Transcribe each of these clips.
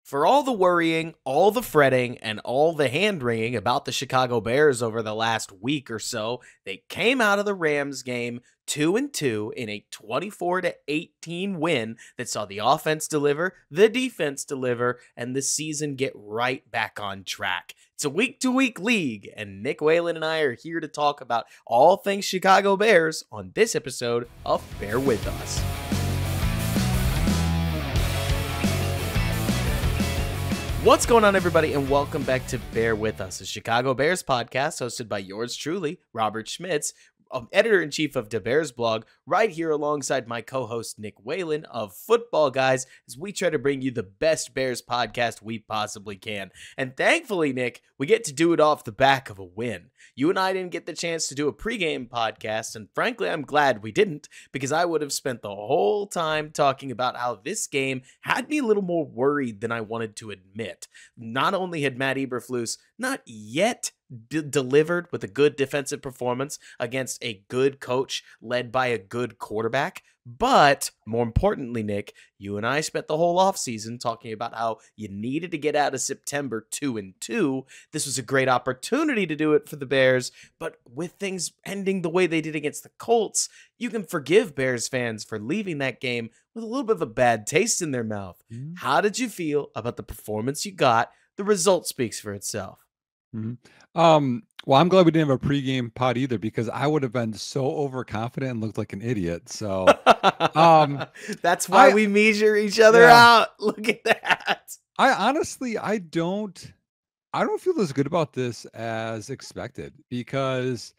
For all the worrying, all the fretting, and all the hand wringing about the Chicago Bears over the last week or so, they came out of the Rams game 2-2 in a 24-18 win that saw the offense deliver, the defense deliver, and the season get right back on track. It's a week-to-week league, and Nick Whalen and I are here to talk about all things Chicago Bears on this episode of Bear With Us. What's going on, everybody, and welcome back to Bear With Us, a Chicago Bears podcast hosted by yours truly, Robert Schmitz, editor-in-chief of the Bears blog, right here alongside my co-host Nick Whalen of Football Guys, as we try to bring you the best Bears podcast we possibly can. And thankfully, Nick, we get to do it off the back of a win. You and I didn't get the chance to do a pregame podcast, and frankly, I'm glad we didn't, because I would have spent the whole time talking about how this game had me a little more worried than I wanted to admit. Not only had Matt Eberflus not yet delivered with a good defensive performance against a good coach led by a good quarterback, but more importantly, Nick, you and I spent the whole offseason talking about how you needed to get out of September 2-2. This was a great opportunity to do it for the Bears, but with things ending the way they did against the Colts, you can forgive Bears fans for leaving that game with a little bit of a bad taste in their mouth. How did you feel about the performance you got? The result speaks for itself. Well, I'm glad we didn't have a pregame pod either, because I would have been so overconfident and looked like an idiot. So that's why we measure each other out. Look at that. I honestly, I don't feel as good about this as expected, because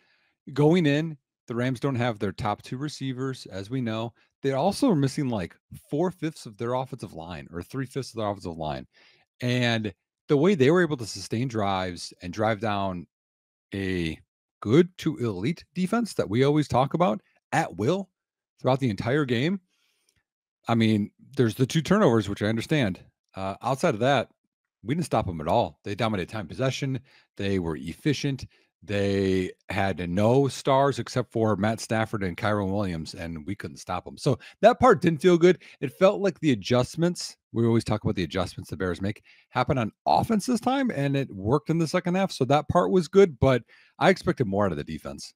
going in, the Rams don't have their top two receivers, as we know. They also are missing like 4/5 of their offensive line, or 3/5 of their offensive line. And the way they were able to sustain drives and drive down a good to elite defense that we always talk about at will throughout the entire game. I mean, there's the 2 turnovers, which I understand. Outside of that, we didn't stop them at all. They dominated time possession. They were efficient. They had no stars except for Matt Stafford and Kyron Williams, and we couldn't stop them. So that part didn't feel good. It felt like the adjustments, we always talk about the adjustments the Bears make, happen on offense this time, and it worked in the second half. So that part was good, but I expected more out of the defense.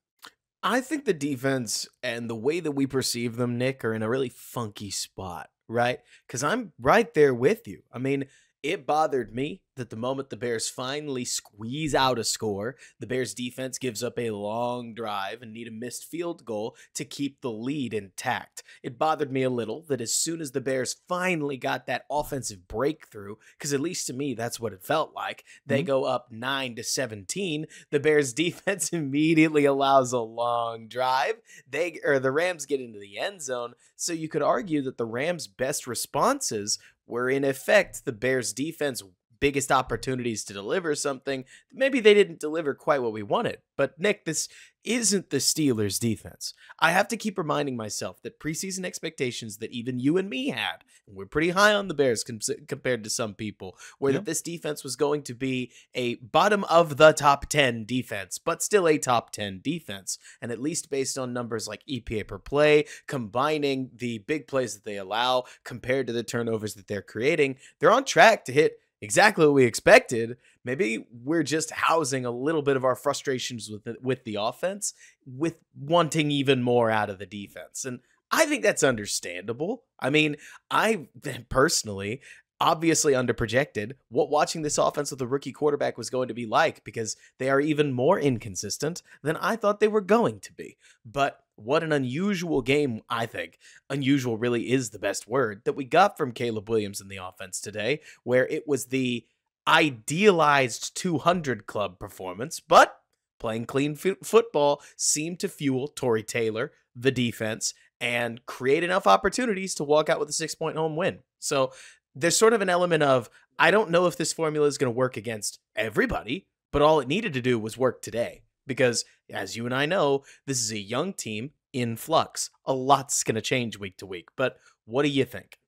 I think the defense and the way that we perceive them, Nick, are in a really funky spot, right? Because I'm right there with you. I mean, it bothered me that the moment the Bears finally squeeze out a score, the Bears defense gives up a long drive and need a missed field goal to keep the lead intact. It bothered me a little that as soon as the Bears finally got that offensive breakthrough, because at least to me, that's what it felt like, they go up 9-17, the Bears defense immediately allows a long drive. The Rams get into the end zone, so you could argue that the Rams' best responses were in effect the Bears defense biggest opportunities to deliver something. Maybe they didn't deliver quite what we wanted, but Nick, this isn't the Steelers defense. I have to keep reminding myself that preseason expectations that even you and me had, and we're pretty high on the Bears compared to some people, were that this defense was going to be a bottom of the top 10 defense, but still a top 10 defense. And at least based on numbers like EPA per play, combining the big plays that they allow compared to the turnovers that they're creating, they're on track to hit exactly what we expected. Maybe we're just housing a little bit of our frustrations with the offense, with wanting even more out of the defense. And I think that's understandable. I mean, I personally obviously underprojected what watching this offense with a rookie quarterback was going to be like, because they are even more inconsistent than I thought they were going to be. But what an unusual game, I think. Unusual really is the best word that we got from Caleb Williams in the offense today, where it was the idealized 200 club performance, but playing clean football seemed to fuel Torrey Taylor, the defense, and create enough opportunities to walk out with a 6-point home win. So there's sort of an element of, I don't know if this formula is going to work against everybody, but all it needed to do was work today. Because, as you and I know, this is a young team in flux. A lot's going to change week to week. But what do you think?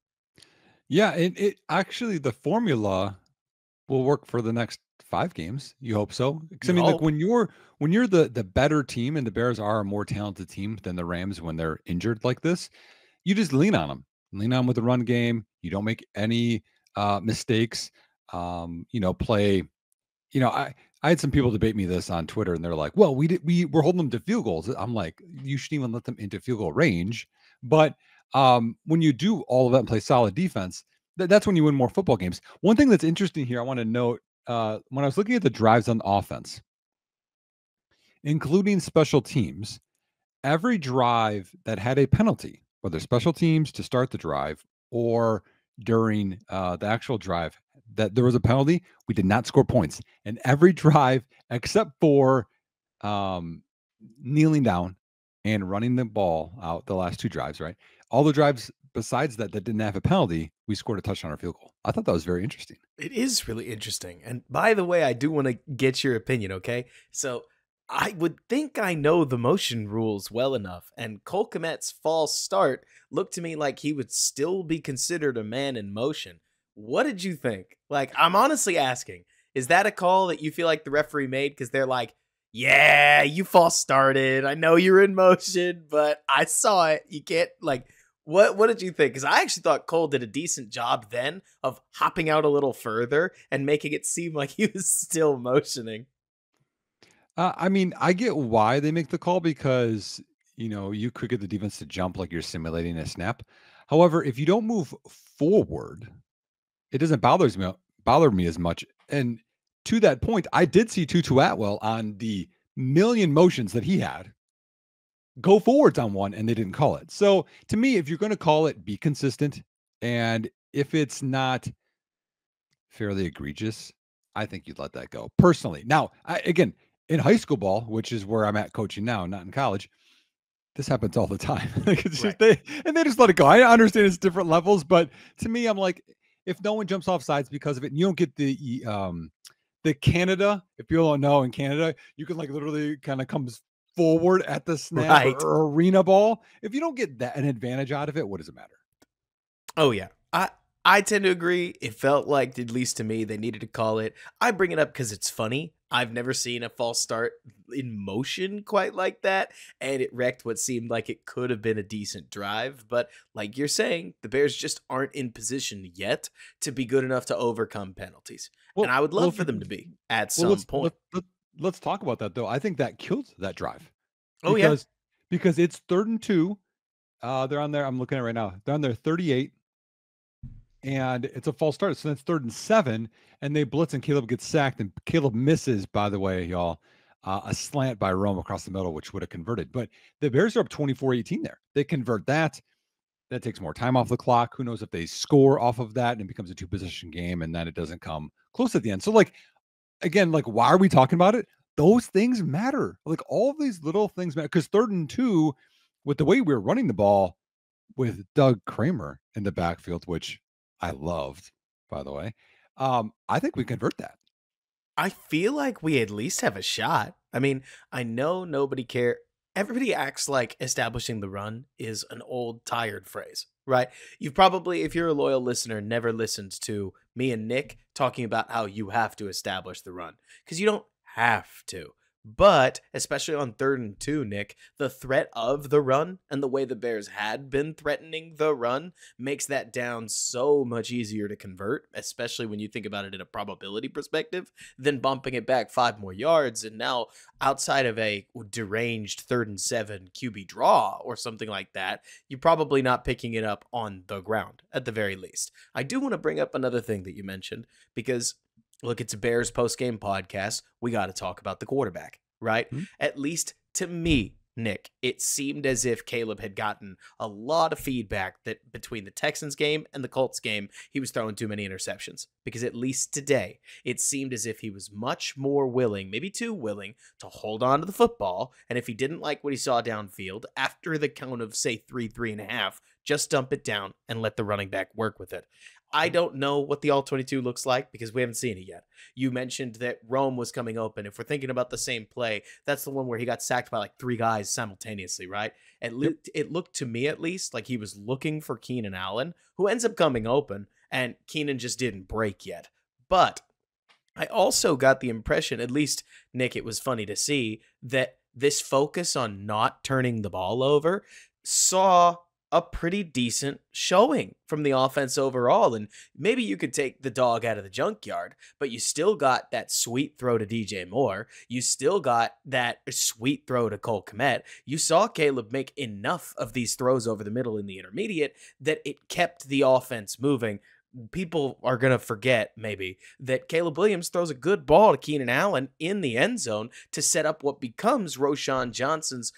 Yeah, it actually, the formula will work for the next 5 games. You hope so? Because I mean, like when you're the better team, and the Bears are a more talented team than the Rams when they're injured like this, you just lean on them. Lean on with the run game. You don't make any mistakes, play. I had some people debate me this on Twitter, and they're like, "Well, we're holding them to field goals." I'm like, "You shouldn't even let them into field goal range." But when you do all of that and play solid defense, that's when you win more football games. One thing that's interesting here, I want to note, when I was looking at the drives on offense, including special teams, every drive that had a penalty, whether special teams to start the drive or during the actual drive, that there was a penalty, we did not score points. And every drive except for um, kneeling down and running the ball out, the last two drives, right? All the drives besides that didn't have a penalty, we scored a touchdown or field goal. I thought that was very interesting. It is really interesting. And by the way, I do want to get your opinion, okay? So I would think I know the motion rules well enough, and Cole Kmet's false start looked to me like he would still be considered a man in motion. What did you think? Like, I'm honestly asking, is that a call that you feel like the referee made because they're like, yeah, you false started. I know you're in motion, but I saw it. You can't like what did you think? Because I actually thought Cole did a decent job then of hopping out a little further and making it seem like he was still motioning. I mean, I get why they make the call because, you could get the defense to jump like you're simulating a snap. However, if you don't move forward, it doesn't bother me as much. And to that point, I did see Tutu Atwell on the million motions that he had go forwards on one, and they didn't call it. So to me, if you're going to call it, be consistent. And if it's not fairly egregious, I think you'd let that go personally. Now, again, in high school ball, which is where I'm at coaching now, not in college, this happens all the time. Like, it's Right. just they just let it go. I understand it's different levels, but to me, I'm like, if no one jumps off sides because of it, and you don't get the Canada. If people don't know, in Canada, you can like literally kind of comes forward at the snap, Right. or arena ball. If you don't get that an advantage out of it, what does it matter? Oh yeah. I tend to agree. It felt like, at least to me, they needed to call it. I bring it up because it's funny. I've never seen a false start in motion quite like that, and it wrecked what seemed like it could have been a decent drive. But like you're saying, the Bears just aren't in position yet to be good enough to overcome penalties. And Well, I would well, love if for you, them to be at well, some point. let's talk about that though. I think that killed that drive Oh yeah. because it's 3rd and 2. They're on there. I'm looking at it right now. They're on their 38, and it's a false start. So that's 3rd and 7, and they blitz, and Caleb gets sacked, and Caleb misses, by the way, y'all, a slant by Rome across the middle, which would have converted. But the Bears are up 24-18 there. They convert that. That takes more time off the clock. Who knows if they score off of that and it becomes a two-position game, and then it doesn't come close at the end. So, like, again, like, why are we talking about it? Those things matter. Like, all of these little things matter because 3rd and 2, with the way we were running the ball with Doug Kramer in the backfield, which I loved, by the way, I think we convert that. I feel like we at least have a shot. I mean, I know nobody care. Everybody acts like establishing the run is an old, tired phrase, right? You've probably, if you're a loyal listener, never listened to me and Nick talking about how you have to establish the run because you don't have to. But especially on 3rd and 2, Nick, the threat of the run and the way the Bears had been threatening the run makes that down so much easier to convert, especially when you think about it in a probability perspective, than bumping it back 5 more yards. And now, outside of a deranged 3rd and 7 QB draw or something like that, you're probably not picking it up on the ground at the very least. I do want to bring up another thing that you mentioned because look, it's a Bears post game podcast. We got to talk about the quarterback, right? Hmm? At least to me, Nick, it seemed as if Caleb had gotten a lot of feedback that between the Texans game and the Colts game, he was throwing too many interceptions. Because at least today, it seemed as if he was much more willing, maybe too willing, to hold on to the football. And if he didn't like what he saw downfield, after the count of, say, 3.5, just dump it down and let the running back work with it. I don't know what the all 22 looks like because we haven't seen it yet. You mentioned that Rome was coming open. If we're thinking about the same play, that's the one where he got sacked by like 3 guys simultaneously, right? Yep. It looked to me at least like he was looking for Keenan Allen, who ends up coming open, and Keenan just didn't break yet. But I also got the impression, at least, Nick, it was funny to see that this focus on not turning the ball over saw a pretty decent showing from the offense overall. And maybe you could take the dog out of the junkyard, but you still got that sweet throw to DJ Moore. You still got that sweet throw to Cole Kmet. You saw Caleb make enough of these throws over the middle in the intermediate that it kept the offense moving. People are going to forget maybe that Caleb Williams throws a good ball to Keenan Allen in the end zone to set up what becomes Roshan Johnson's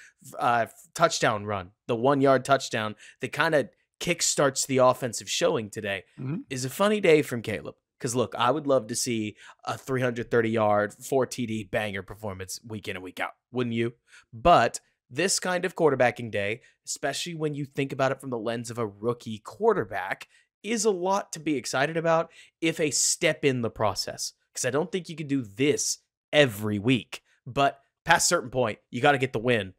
touchdown run, the 1-yard touchdown that kind of kickstarts the offensive showing today. Is a funny day from Caleb. Because look, I would love to see a 330-yard, 4 TD banger performance week in and week out. Wouldn't you? But this kind of quarterbacking day, especially when you think about it from the lens of a rookie quarterback, is a lot to be excited about, if a step in the process. Because I don't think you can do this every week. But past a certain point, you got to get the win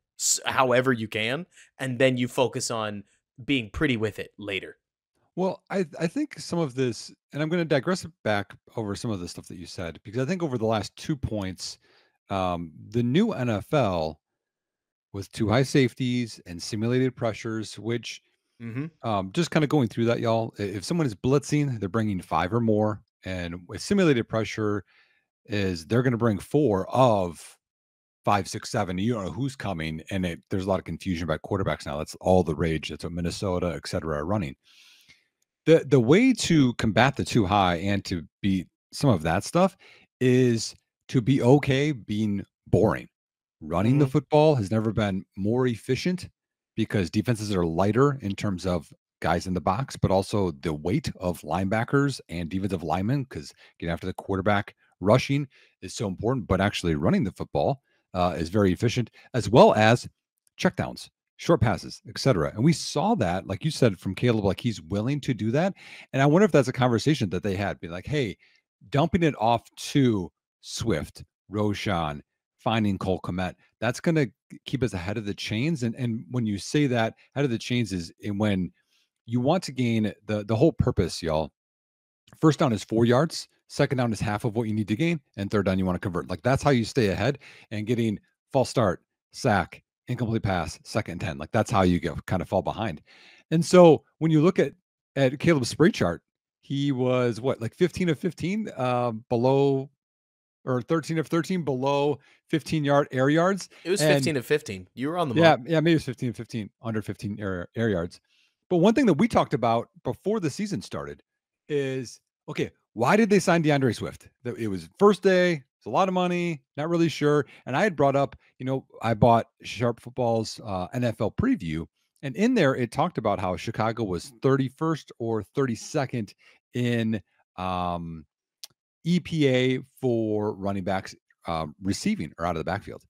however you can, and then you focus on being pretty with it later. Well, I think some of this, and I'm going to digress back over some of the stuff that you said, because I think over the last 2 points, the new NFL with 2 high safeties and simulated pressures, which just kind of going through that, y'all. If someone is blitzing, they're bringing 5 or more, and with simulated pressure, is they're going to bring 4 of 5, 6, 7. You don't know who's coming, and there's a lot of confusion about quarterbacks now. That's all the rage. That's what Minnesota, et cetera, are running. The way to combat the too high and to beat some of that stuff is to be okay being boring. Running the football has never been more efficient because defenses are lighter in terms of guys in the box, but also the weight of linebackers and defensive linemen, because getting after the quarterback rushing is so important, but actually running the football is very efficient, as well as checkdowns, short passes, etc. And we saw that, like you said, from Caleb, like he's willing to do that. And I wonder if that's a conversation that they had, be like, hey, dumping it off to Swift, Roshan, finding Cole Kmet, that's going to keep us ahead of the chains. And when you say that, ahead of the chains is when you want to gain the whole purpose, y'all. First down is 4 yards. Second down is half of what you need to gain. And third down, you want to convert. Like that's how you stay ahead, and getting false start, sack, incomplete pass, 2nd and 10. Like that's how you kind of fall behind. And so when you look at Caleb's spray chart, he was like 15 of 15 below, or 13 of 13 below 15-yard air yards. It was 15 of 15. You were on the mark. Yeah, maybe it was 15 of 15, under 15 air yards. But one thing that we talked about before the season started is, okay, why did they sign DeAndre Swift? It was first day, it's a lot of money, not really sure. And I had brought up, I bought Sharp Football's NFL preview, and in there it talked about how Chicago was 31st or 32nd in EPA for running backs receiving or out of the backfield.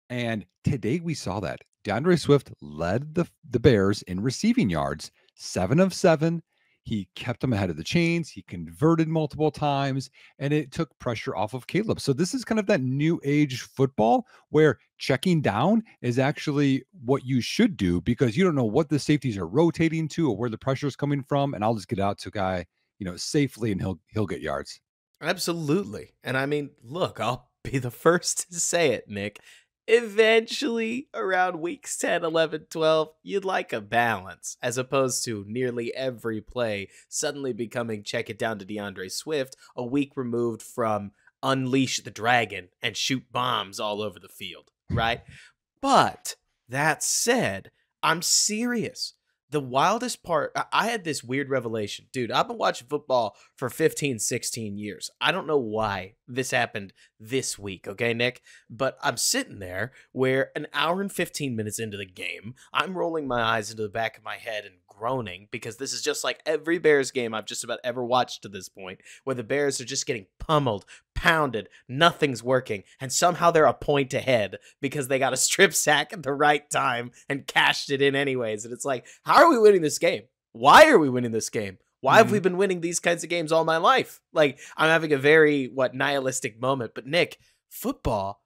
And today we saw that DeAndre Swift led the Bears in receiving yards, 7 of 7. He kept them ahead of the chains. He converted multiple times, and it took pressure off of Caleb. So this is kind of that new age football where checking down is actually what you should do, because you don't know what the safeties are rotating to or where the pressure is coming from. And I'll just get out to a guy, safely, and he'll get yards. Absolutely. And I mean, look, I'll be the first to say it, Nick. Eventually, around weeks 10, 11, 12, you'd like a balance, as opposed to nearly every play suddenly becoming check it down to DeAndre Swift, a week removed from unleash the dragon and shoot bombs all over the field, right? But that said, I'm serious. The wildest part, I had this weird revelation. Dude, I've been watching football for 15, 16 years. I don't know why this happened this week, okay, Nick? But I'm sitting there where an hour and 15 minutes into the game, I'm rolling my eyes into the back of my head and groaning, because this is just like every Bears game I've just about ever watched to this point, where the Bears are just getting pummeled, pounded, nothing's working, and somehow they're a point ahead because they got a strip sack at the right time and cashed it in anyways. And it's like, how are we winning this game? Why are we winning this game? Why have we been winning these kinds of games all my life? Like, I'm having a very, nihilistic moment. But Nick, football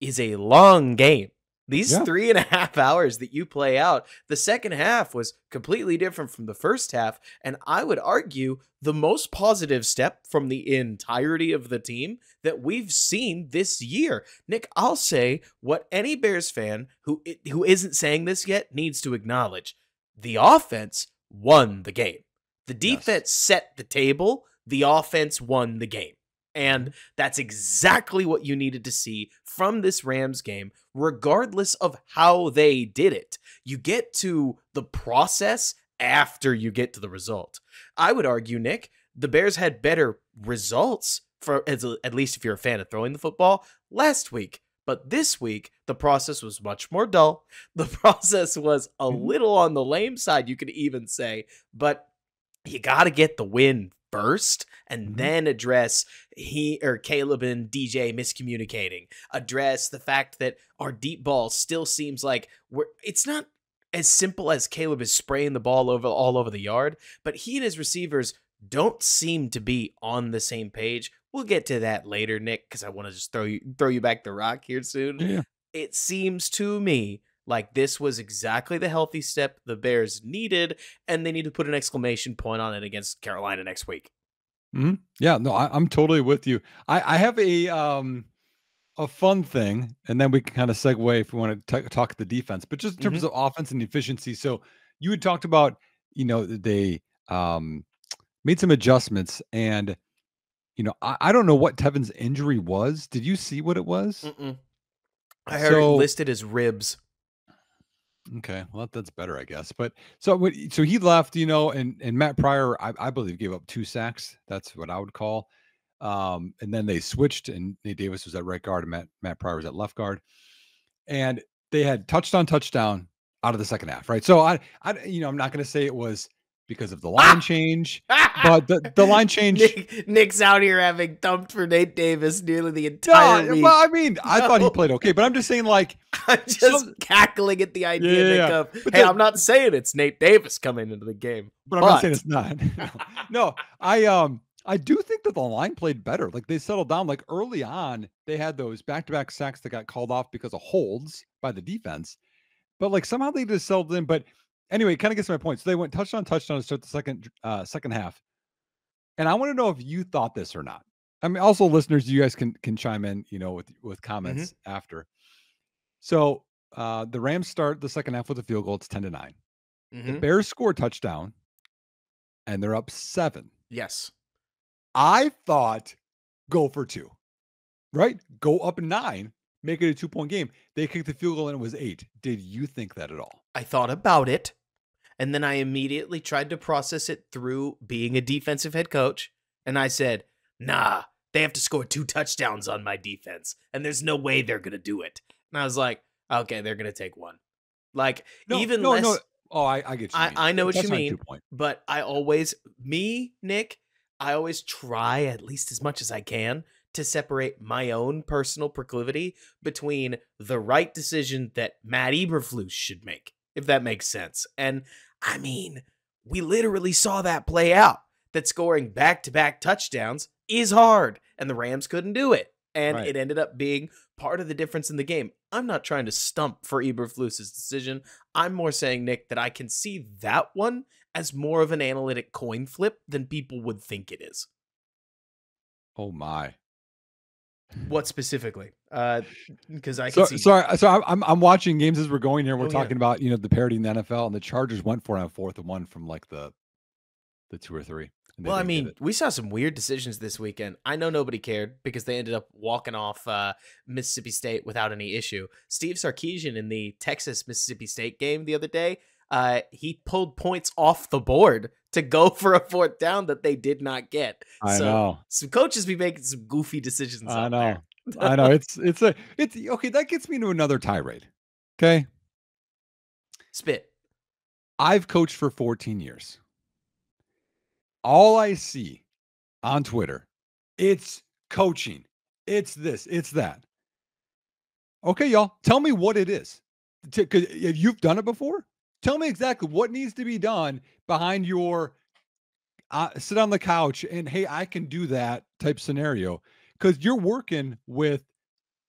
is a long game. These 3.5 hours that you play out, the second half was completely different from the first half. And I would argue the most positive step from the entirety of the team that we've seen this year. Nick, I'll say what any Bears fan who isn't saying this yet needs to acknowledge. The offense won the game. The Yes. defense set the table. The offense won the game. And Mhm. that's exactly what you needed to see from this Rams game, regardless of how they did it. You get to the process after you get to the result. I would argue, Nick, the Bears had better results at least if you're a fan of throwing the football last week. But this week, the process was much more dull. The process was a Mhm. little on the lame side, you could even say, but you got to get the win first and Mhm. then address he or Caleb and DJ miscommunicating. Address the fact that our deep ball still seems like it's not as simple as Caleb is spraying the ball all over the yard, but he and his receivers don't seem to be on the same page. We'll get to that later, Nick, because I want to just throw you back the rock here soon. Yeah. It seems to me like this was exactly the healthy step the Bears needed, and they need to put an exclamation point on it against Carolina next week. Mhm. Yeah, no, I'm totally with you. I have a fun thing, and then we can kind of segue if we want to talk the defense, but just in terms Mm-hmm. of offense and efficiency. So you had talked about, they made some adjustments, and I don't know what Tevin's injury was. Did you see what it was? Mm-mm. I heard it So listed as ribs. okay, well that's better, I guess. But so he left, and Matt Pryor, I believe, gave up 2 sacks. That's what I would call. And then they switched, and Nate Davis was at right guard, and Matt Pryor was at left guard, and they had touchdown out of the second half, right? So I'm not going to say it was because of the line Ah! change, but the line change. Nick's out here having thumped for Nate Davis nearly the entire No, well, I week. mean, I thought he No, played okay, but I'm just saying, like, I'm just some, cackling at the yeah, idea, yeah, Nick, yeah. of, But hey, I'm not saying it's Nate Davis coming into the game, but I'm not saying but it's not. No, I do think that the line played better. Like they settled down. Like early on, they had those back-to-back sacks that got called off because of holds by the defense. But like somehow they just settled in. But anyway, it kind of gets my point. So they went touchdown to start the second half. And I want to know if you thought this or not. I mean, also listeners, you guys can chime in, with mm-hmm, comments after. So the Rams start the second half with a field goal. It's 10-9. The mm-hmm, Bears score a touchdown and they're up 7. yes. I thought go for 2, right? Go up 9, make it a 2-point game. They kicked the field goal and it was 8. Did you think that at all? I thought about it, and then I immediately tried to process it through being a defensive head coach, and I said, nah, they have to score 2 touchdowns on my defense, and there's no way they're going to do it. And I was like, okay, they're going to take one. Like, No, even no, no. less, Oh, I get what you mean. I know what you Touchdown, mean, 2-point. but Nick, I always try at least as much as I can to separate my own personal proclivity between the right decision that Matt Eberflus should make, if that makes sense. And I mean, we literally saw that play out. That scoring back-to-back touchdowns is hard, and the Rams couldn't do it. And Right. it ended up being part of the difference in the game. I'm not trying to stump for Eberflus's decision. I'm more saying, Nick, that I can see that one as more of an analytic coin flip than people would think it is. Oh my. What specifically? Because I can So see. sorry. So I'm watching games as we're going here. We're Oh yeah. talking about, the parity in the NFL, and the Chargers went for it on 4th and 1 from like the 2 or 3, and they Well, I didn't get mean, it. we saw some weird decisions this weekend. I know nobody cared because they ended up walking off Mississippi State without any issue. Steve Sarkisian in the Texas Mississippi State game the other day, he pulled points off the board to go for a 4th down that they did not get. I So know. some coaches be making some goofy decisions I out know. there. I know. It's okay. That gets me to another tirade. Okay. Spit. I've coached for 14 years. All I see on Twitter, it's coaching. It's this, it's that. Okay, y'all, tell me what it is. Because if you've done it before, tell me exactly what needs to be done behind your sit on the couch and, hey, I can do that type scenario. Because you're working with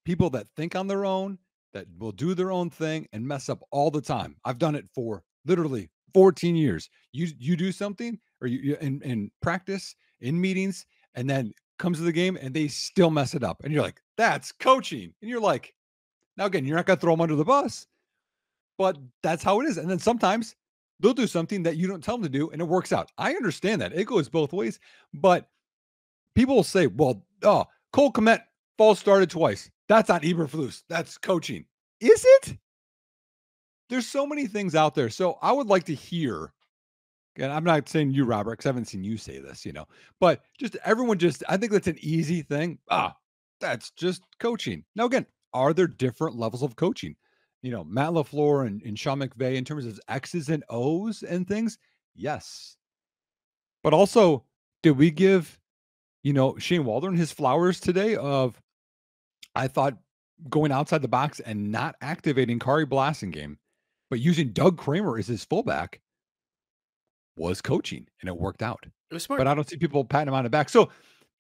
people that think on their own, that will do their own thing and mess up all the time. I've done it for literally 14 years. You do something or you in practice, in meetings, and then comes to the game and they still mess it up. And you're like, that's coaching. And you're like, now again, you're not gonna throw them under the bus, but that's how it is. And then sometimes They'll do something that you don't tell them to do, and it works out. I understand that. It goes both ways, but people will say, well, oh, Cole Kmet false started twice. That's not Eberflus. That's coaching. Is it? There's so many things out there. So I would like to hear, and I'm not saying you, Robert, because I haven't seen you say this, but just everyone I think that's an easy thing. That's just coaching. Now, again, are there different levels of coaching? Matt LaFleur and Sean McVay in terms of X's and O's and things? Yes. But also, did we give, Shane Waldron his flowers today I thought, going outside the box and not activating Kari Blasingame, but using Doug Kramer as his fullback was coaching, and it worked out. It was smart. But I don't see people patting him on the back. So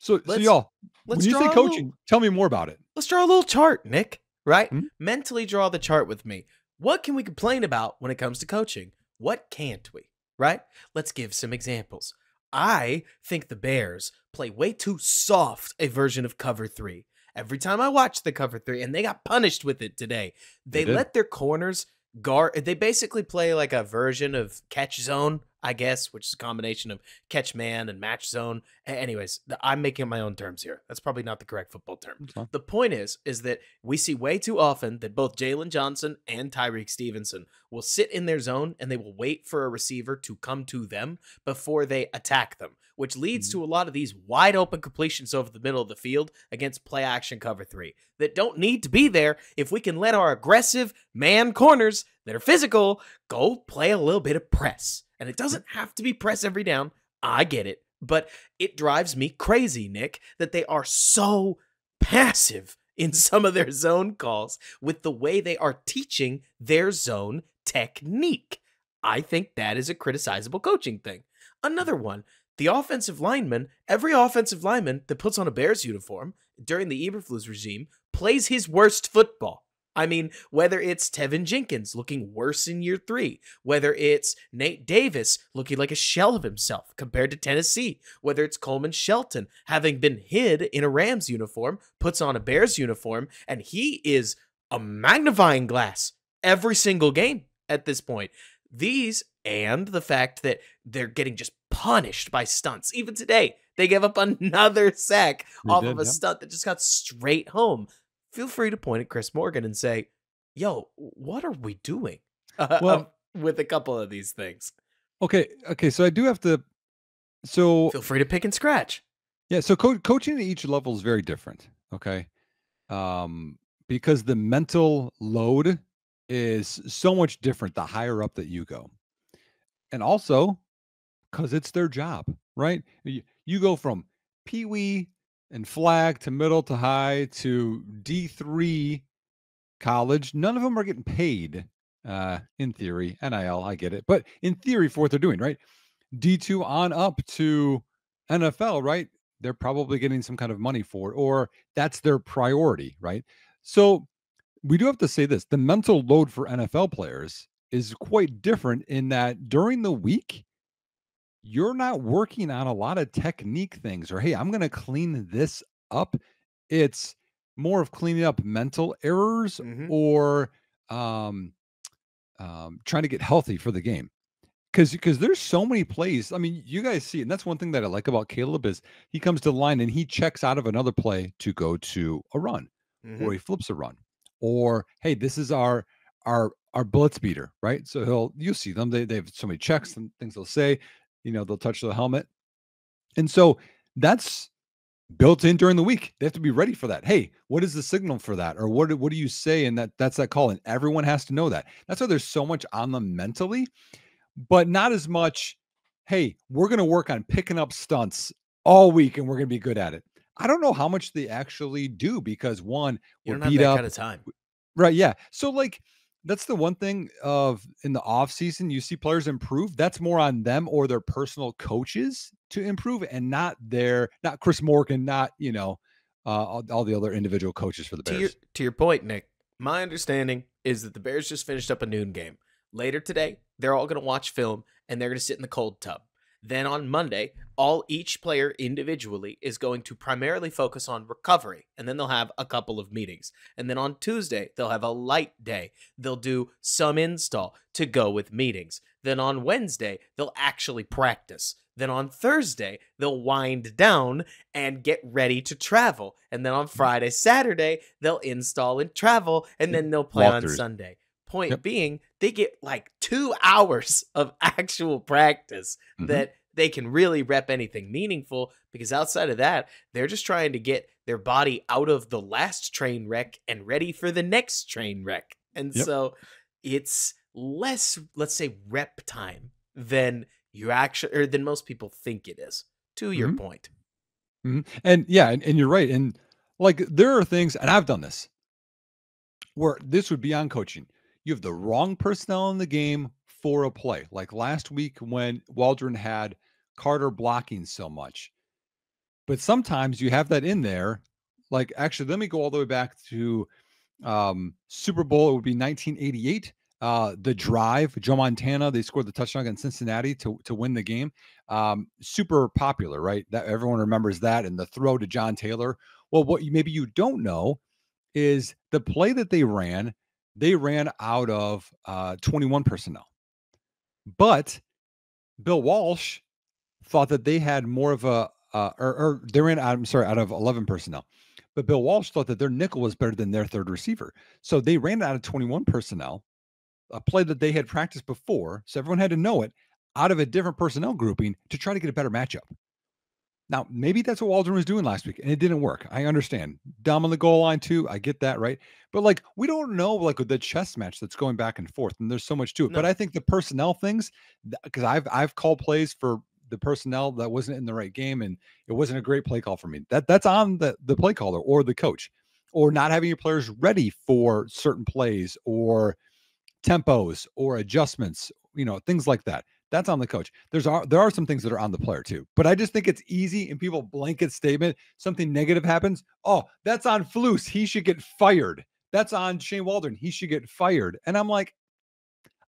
y'all, when let's you say coaching, tell me more about it. Let's draw a little chart, Nick, right? Hmm? Mentally draw the chart with me. What can we complain about when it comes to coaching? What can't we, right? Let's give some examples. I think the Bears play way too soft a version of cover 3. Every time I watch the cover 3, and they got punished with it today, they let their corners guard. They basically play like a version of catch zone, I guess, which is a combination of catch man and match zone. Anyways, I'm making my own terms here. That's probably not the correct football term. The point is that we see way too often that both Jalen Johnson and Tyreek Stevenson will sit in their zone and they will wait for a receiver to come to them before they attack them, which leads to a lot of these wide open completions over the middle of the field against play action cover 3 that don't need to be there if we can let our aggressive man corners that are physical go play a little bit of press. And it doesn't have to be press every down. I get it. But it drives me crazy, Nick, that they are so passive in some of their zone calls with the way they are teaching their zone technique. I think that is a criticizable coaching thing. Another one, the offensive lineman, every offensive lineman that puts on a Bears uniform during the Eberflus regime plays his worst football. I mean, whether it's Tevin Jenkins looking worse in year 3, whether it's Nate Davis looking like a shell of himself compared to Tennessee, whether it's Coleman Shelton having been hid in a Rams uniform, puts on a Bears uniform, and he is a magnifying glass every single game at this point. These and the fact that they're getting just punished by stunts. Even today, they gave up another sack off of a stunt that just got straight home. Feel free to point at Chris Morgan and say, yo, what are we doing with a couple of these things? Okay. So I do have to. So feel free to pick and scratch. Yeah. So coaching at each level is very different. Okay. Because the mental load is so much different the higher up that you go. And also because it's their job, right? You go from Pee-wee and flag to middle to high to D3 college. None of them are getting paid in theory. NIL, I get it. But in theory for what they're doing, right? D2 on up to NFL, right? They're probably getting some kind of money for it, or that's their priority, right? So we do have to say this. The mental load for NFL players is quite different in that during the week, you're not working on a lot of technique things or, hey, I'm going to clean this up. It's more of cleaning up mental errors or trying to get healthy for the game. Because there's so many plays. I mean, you guys see, and that's one thing that I like about Caleb is he comes to the line and he checks out of another play to go to a run, or he flips a run, or hey, this is our blitz beater, right? So you'll see them. They have so many checks and things they'll say. They'll touch the helmet. And so that's built in during the week. They have to be ready for that. Hey, what is the signal for that? Or what do you say? And that's that call. And everyone has to know that. That's why there's so much on them mentally, but not as much, hey, we're going to work on picking up stunts all week and we're going to be good at it. I don't know how much they actually do because one, we're beat up. Kind of time. Right. Yeah. So that's the one thing in the off season, you see players improve. That's more on them or their personal coaches to improve and not Chris Morgan, not, all the other individual coaches for the Bears. To your point, Nick, my understanding is that the Bears just finished up a noon game. Later today, they're all going to watch film and they're going to sit in the cold tub. Then on Monday, each player individually is going to primarily focus on recovery, and then they'll have a couple of meetings. And then on Tuesday, they'll have a light day. They'll do some install to go with meetings. Then on Wednesday, they'll actually practice. Then on Thursday, they'll wind down and get ready to travel. And then on Friday, Saturday, they'll install and travel, and then they'll play on Sunday. Point being, they get like 2 hours of actual practice that they can really rep anything meaningful, because outside of that, they're just trying to get their body out of the last train wreck and ready for the next train wreck. And so it's less, let's say, rep time than you actually, or than most people think it is, to your point. And yeah, and you're right. And like, there are things, and I've done this, where this would be on coaching. You have the wrong personnel in the game for a play. Like last week when Waldron had Carter blocking so much. But sometimes you have that in there. Like, actually, let me go all the way back to Super Bowl. It would be 1988. The drive, Joe Montana, they scored the touchdown against Cincinnati to win the game. Super popular, right? That everyone remembers that, and the throw to John Taylor. Well, what maybe you don't know is the play that they ran out of 21 personnel. But Bill Walsh thought that they had more of a, or they ran out of 11 personnel. But Bill Walsh thought that their nickel was better than their third receiver. So they ran out of 21 personnel, a play that they had practiced before. So everyone had to know it, out of a different personnel grouping to try to get a better matchup. Now, maybe that's what Waldron was doing last week, and it didn't work. I understand. Dumb on the goal line, too. I get that, right? But, like, we don't know, like, the chess match that's going back and forth, and there's so much to it. No. But I think the personnel things, because I've called plays for the personnel that wasn't in the right game, and it wasn't a great play call for me. That's on the play caller or the coach, or not having your players ready for certain plays or tempos or adjustments, things like that. That's on the coach. There are some things that are on the player too, but I just think it's easy and people blanket statement, something negative happens. Oh, that's on Flus. He should get fired. That's on Shane Waldron. He should get fired. And I'm like,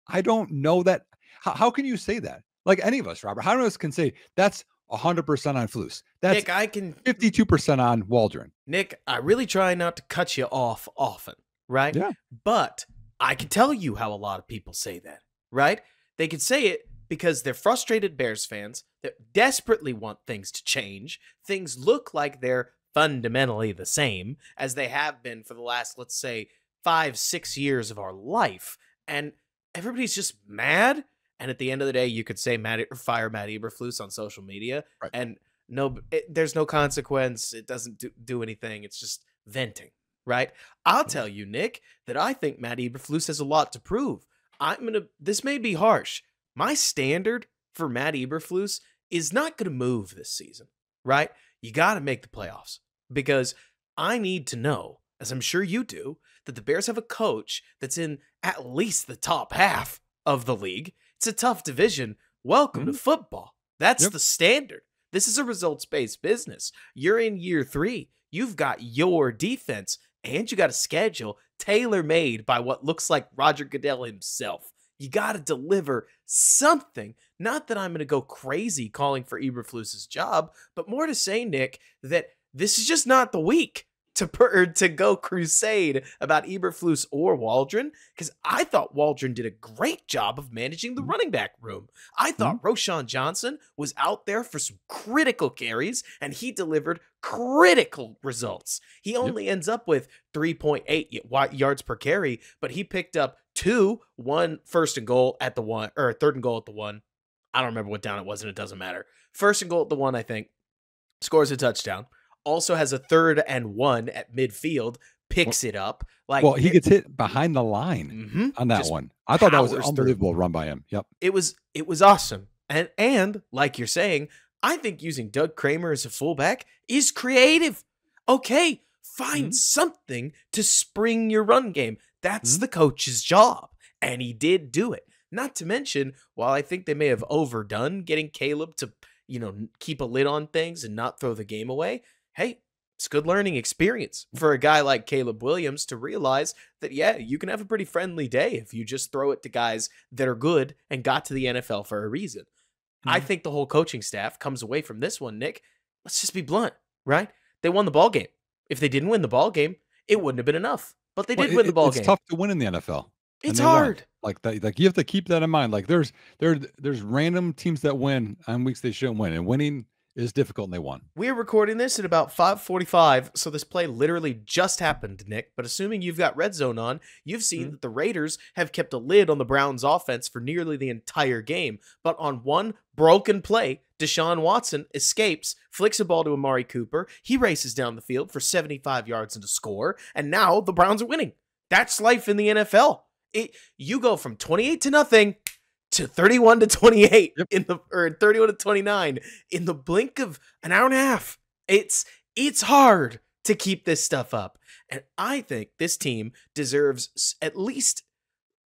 I don't know that. How can you say that? Like any of us, Robert, how many of us can say that's 100% on Flus? That's Nick, I can 52% on Waldron. Nick, I really try not to cut you off often, right? Yeah. But I can tell you how a lot of people say that, right? They can say it because they're frustrated Bears fans that desperately want things to change. Things look like they're fundamentally the same as they have been for the last, let's say, 5-6 years of our life. And everybody's just mad. And at the end of the day, you could say fire Matt Eberflus on social media. Right. And there's no consequence. It doesn't do anything. It's just venting, right? I'll tell you, Nick, that I think Matt Eberflus has a lot to prove. This may be harsh. My standard for Matt Eberflus is not going to move this season, right? You got to make the playoffs, because I need to know, as I'm sure you do, that the Bears have a coach that's in at least the top half of the league. It's a tough division. Welcome to football. That's the standard. This is a results-based business. You're in year 3. You've got your defense, and you got a schedule tailor-made by what looks like Roger Goodell himself. You got to deliver something. Not that I'm going to go crazy calling for Eberflus's job, but more to say, Nick, that this is just not the week to go crusade about Eberflus or Waldron, because I thought Waldron did a great job of managing the running back room. I thought Roschon Johnson was out there for some critical carries, and he delivered critical results. He only ends up with 3.8 yards per carry, but he picked up 2, one first and goal at the 1, or third and goal at the 1. I don't remember what down it was, and it doesn't matter. First and goal at the 1, I think. Scores a touchdown. Also has a 3rd and 1 at midfield. Picks it up. He gets hit behind the line on that one. I thought that was an unbelievable run by him. Yep. It was awesome. And like you're saying, I think using Doug Kramer as a fullback is creative. Okay, find something to spring your run game. That's the coach's job, and he did do it. Not to mention, while I think they may have overdone getting Caleb to, keep a lid on things and not throw the game away, hey, it's good learning experience for a guy like Caleb Williams to realize that, you can have a pretty friendly day if you just throw it to guys that are good and got to the NFL for a reason. I Mhm. think the whole coaching staff comes away from this one, Nick. Let's just be blunt, right? They won the ball game. If they didn't win the ball game, it wouldn't have been enough. But they Well, did win the ball it's game. tough to win in the NFL, and It's they won. hard. Like that, like you have to keep that in mind. Like there's random teams that win on weeks they shouldn't win, and winning is difficult, and they won. We're recording this at about 5:45, so this play literally just happened, Nick. But assuming you've got Red Zone on, you've seen Mhm. that the Raiders have kept a lid on the Browns' offense for nearly the entire game. But on one broken play, Deshaun Watson escapes, flicks a ball to Amari Cooper. He races down the field for 75 yards and a score, and now the Browns are winning. That's life in the NFL. You go from 28-0 to 31-28 Yep. or 31-29 in the blink of an hour and a half. It's hard to keep this stuff up. And I think this team deserves at least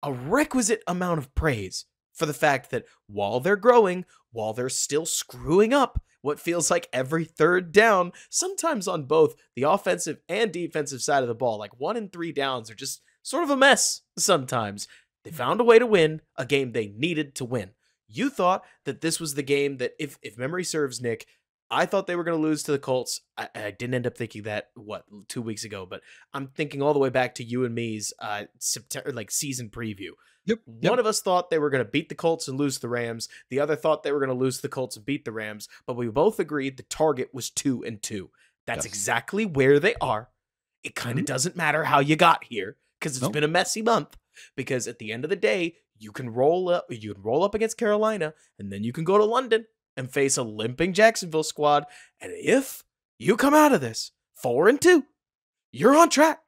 a requisite amount of praise for the fact that while they're growing, while they're still screwing up what feels like every third down, sometimes on both the offensive and defensive side of the ball, like 1 and 3 downs are just sort of a mess sometimes. They found a way to win a game they needed to win. You thought that this was the game that, if memory serves, Nick, I thought they were going to lose to the Colts. I didn't end up thinking that, 2 weeks ago, but I'm thinking all the way back to you and me's September, like season preview. Yep. One of us thought they were going to beat the Colts and lose to the Rams. The other thought they were going to lose to the Colts and beat the Rams, but we both agreed the target was 2-2. That's Yes. exactly where they are. It kind of doesn't matter how you got here because it's Nope. been a messy month. Because at the end of the day, you can roll up against Carolina, and then you can go to London and face a limping Jacksonville squad. And if you come out of this 4-2, you're on track.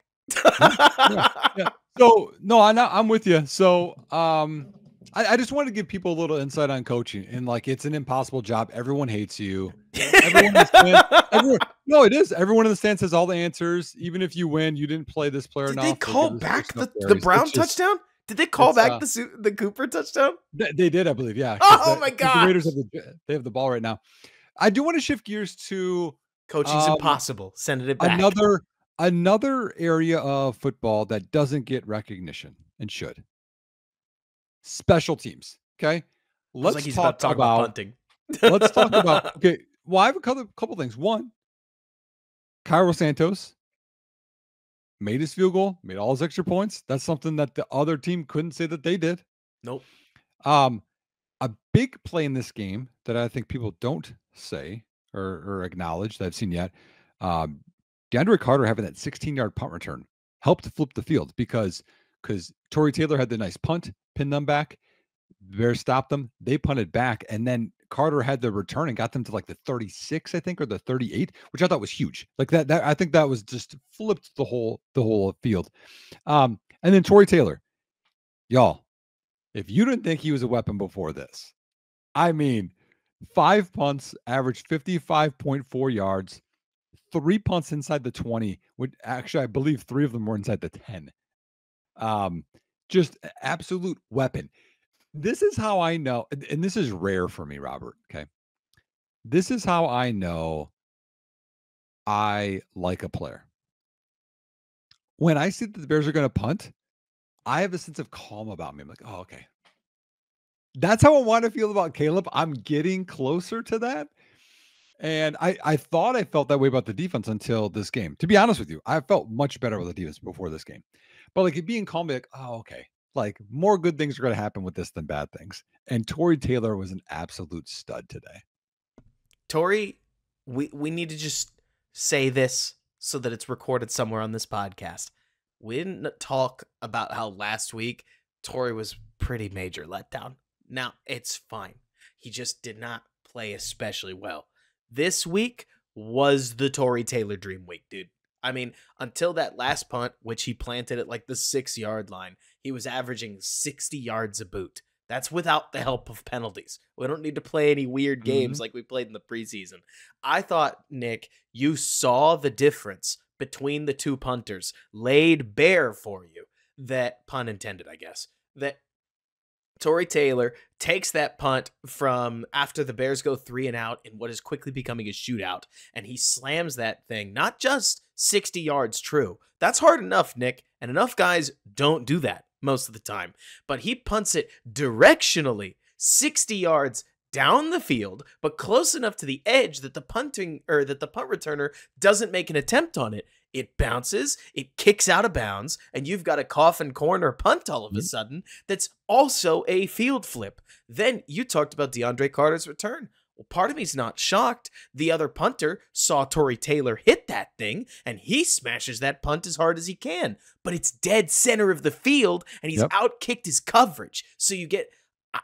Yeah. So no, I'm with you. So I just want to give people a little insight on coaching, and like it's an impossible job. Everyone hates you. No, it is. Everyone in the stands has all the answers. Even if you win, you didn't play this player Did enough. they call back the Brown touchdown? Did they call back the Cooper touchdown? They did, I believe. Yeah. Oh my god! The Raiders have the ball right now. I do want to shift gears to coaching's impossible. Sending it back. Another area of football that doesn't get recognition and should. Special teams. Okay. Let's talk about punting. Let's talk about. Okay. Well, I have a couple things. One, Cairo Santos made his field goal, made all his extra points. That's something that the other team couldn't say that they did. Nope. A big play in this game that I think people don't say or acknowledge that I've seen yet. DeAndre Carter having that 16-yard punt return helped flip the field because Torrey Taylor had the nice punt, pinned them back. Bears stopped them. They punted back, and then Carter had the return and got them to like the 36, I think, or the 38, which I thought was huge. Like that I think that was just flipped the whole field. And then Torrey Taylor, y'all, if you didn't think he was a weapon before this, I mean, 5 punts, averaged 55.4 yards, 3 punts inside the 20, which actually I believe 3 of them were inside the 10. Just absolute weapon. This is how I know, and this is rare for me, Robert. Okay. This is how I know I like a player. When I see that the Bears are going to punt, I have a sense of calm about me. I'm like, oh, okay. That's how I want to feel about Caleb. I'm getting closer to that. And I thought I felt that way about the defense until this game. To be honest with you, I felt much better about the defense before this game. But like being calm, like, oh, okay. Like more good things are going to happen with this than bad things. And Torrey Taylor was an absolute stud today. Torrey, we need to just say this so that it's recorded somewhere on this podcast. We didn't talk about how last week Torrey was pretty major letdown. Now, it's fine. He just did not play especially well. This week was the Torrey Taylor dream week, dude. I mean, until that last punt, which he planted at like the 6-yard line, he was averaging 60 yards a boot. That's without the help of penalties. We don't need to play any weird games like we played in the preseason. I thought, Nick, you saw the difference between the two punters laid bare for you. That, pun intended, I guess, that Torrey Taylor takes that punt from after the Bears go 3 and out in what is quickly becoming a shootout, and he slams that thing, not just 60 yards true. That's hard enough, Nick, and enough guys don't do that most of the time. But he punts it directionally 60 yards down the field, but close enough to the edge that the punt returner doesn't make an attempt on it. It bounces, it kicks out of bounds, and you've got a coffin corner punt all of a sudden that's also a field flip. Then you talked about DeAndre Carter's return. Well, part of me's not shocked. The other punter saw Torrey Taylor hit that thing, and he smashes that punt as hard as he can. But it's dead center of the field, and he's outkicked his coverage. So you get...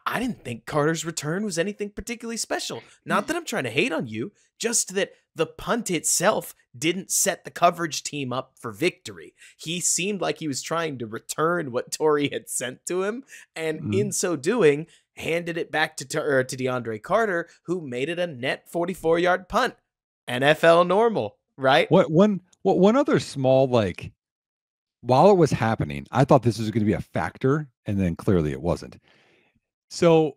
I didn't think Carter's return was anything particularly special. Not that I'm trying to hate on you, just that the punt itself didn't set the coverage team up for victory. He seemed like he was trying to return what Torrey had sent to him, and in so doing, handed it back to DeAndre Carter, who made it a net 44-yard punt. NFL normal, right? One other small, like, while it was happening, I thought this was going to be a factor, and then clearly it wasn't. So,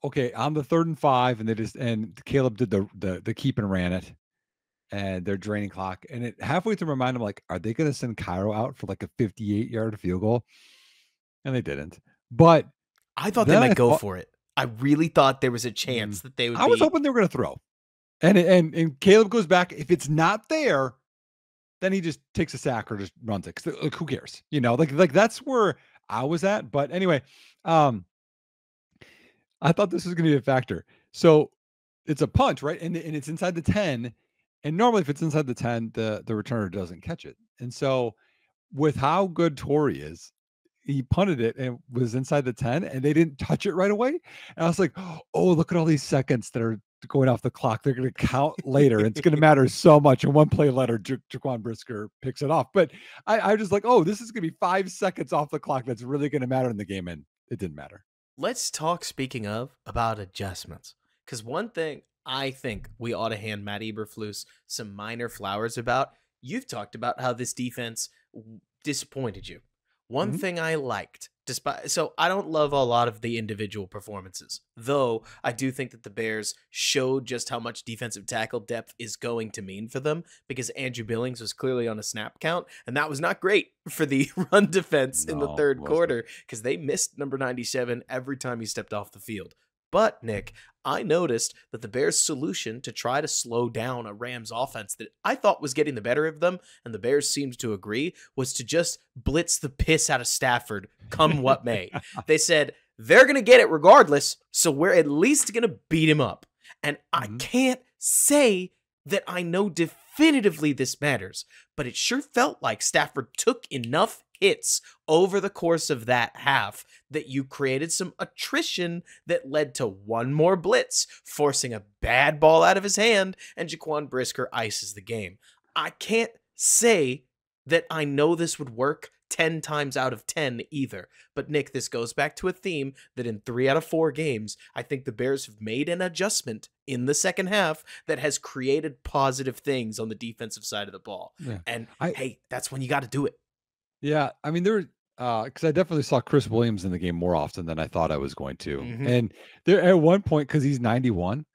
okay, on the 3rd and 5, and Caleb did the keep and ran it, and they're draining clock, and it halfway through my mind, I'm like, are they going to send Cairo out for like a 58-yard field goal? And they didn't. But I thought they might go for it. I really thought there was a chance that they would. I was hoping they were going to throw, and Caleb goes back. If it's not there, then he just takes a sack or just runs it. 'Cause, like, who cares? You know, like that's where I was at. But anyway, I thought this was going to be a factor. So it's a punt, right? And it's inside the 10. And normally if it's inside the 10, the returner doesn't catch it. And so with how good Torrey is, he punted it and was inside the 10, and they didn't touch it right away. And I was like, oh, look at all these seconds that are going off the clock. They're going to count later. It's going to matter so much. And one play later, Jaquan Brisker picks it off. But I was just like, oh, this is going to be 5 seconds off the clock. That's really going to matter in the game. And it didn't matter. Let's talk, speaking of, about adjustments. Because one thing I think we ought to hand Matt Eberflus some minor flowers about, you've talked about how this defense disappointed you. One thing I liked, so I don't love a lot of the individual performances, though I do think that the Bears showed just how much defensive tackle depth is going to mean for them, because Andrew Billings was clearly on a snap count, and that was not great for the run defense in the 3rd quarter, because they missed number 97 every time he stepped off the field. But, Nick, I noticed that the Bears' solution to try to slow down a Rams offense that I thought was getting the better of them, and the Bears seemed to agree, was to just blitz the piss out of Stafford, come what may. They said, they're going to get it regardless, so we're at least going to beat him up. And I can't say that I know definitively this matters, but it sure felt like Stafford took enough hits over the course of that half that you created some attrition that led to one more blitz, forcing a bad ball out of his hand, and Jaquan Brisker ices the game. I can't say that I know this would work 10 times out of 10 either. But Nick, this goes back to a theme that in 3 out of 4 games, I think the Bears have made an adjustment in the second half that has created positive things on the defensive side of the ball. Yeah. And hey, that's when you got to do it. Yeah. I mean, there, because I definitely saw Chris Williams in the game more often than I thought I was going to. And there at one point, because he's 91,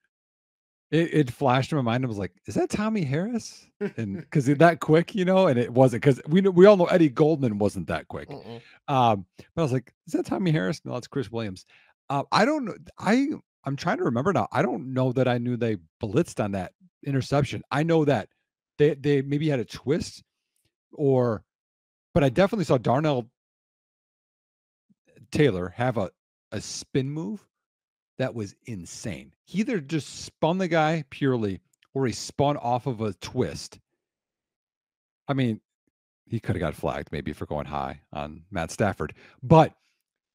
it flashed in my mind. I was like, is that Tommy Harris? And because that quick, you know, and it wasn't, because we all know Eddie Goldman wasn't that quick. But I was like, is that Tommy Harris? No, it's Chris Williams. I don't know. I'm trying to remember now. I don't know that I knew they blitzed on that interception. I know that they maybe had a twist, but I definitely saw Darnell Taylor have a spin move that was insane. He either just spun the guy purely, or he spun off of a twist. I mean, he could have got flagged maybe for going high on Matt Stafford, but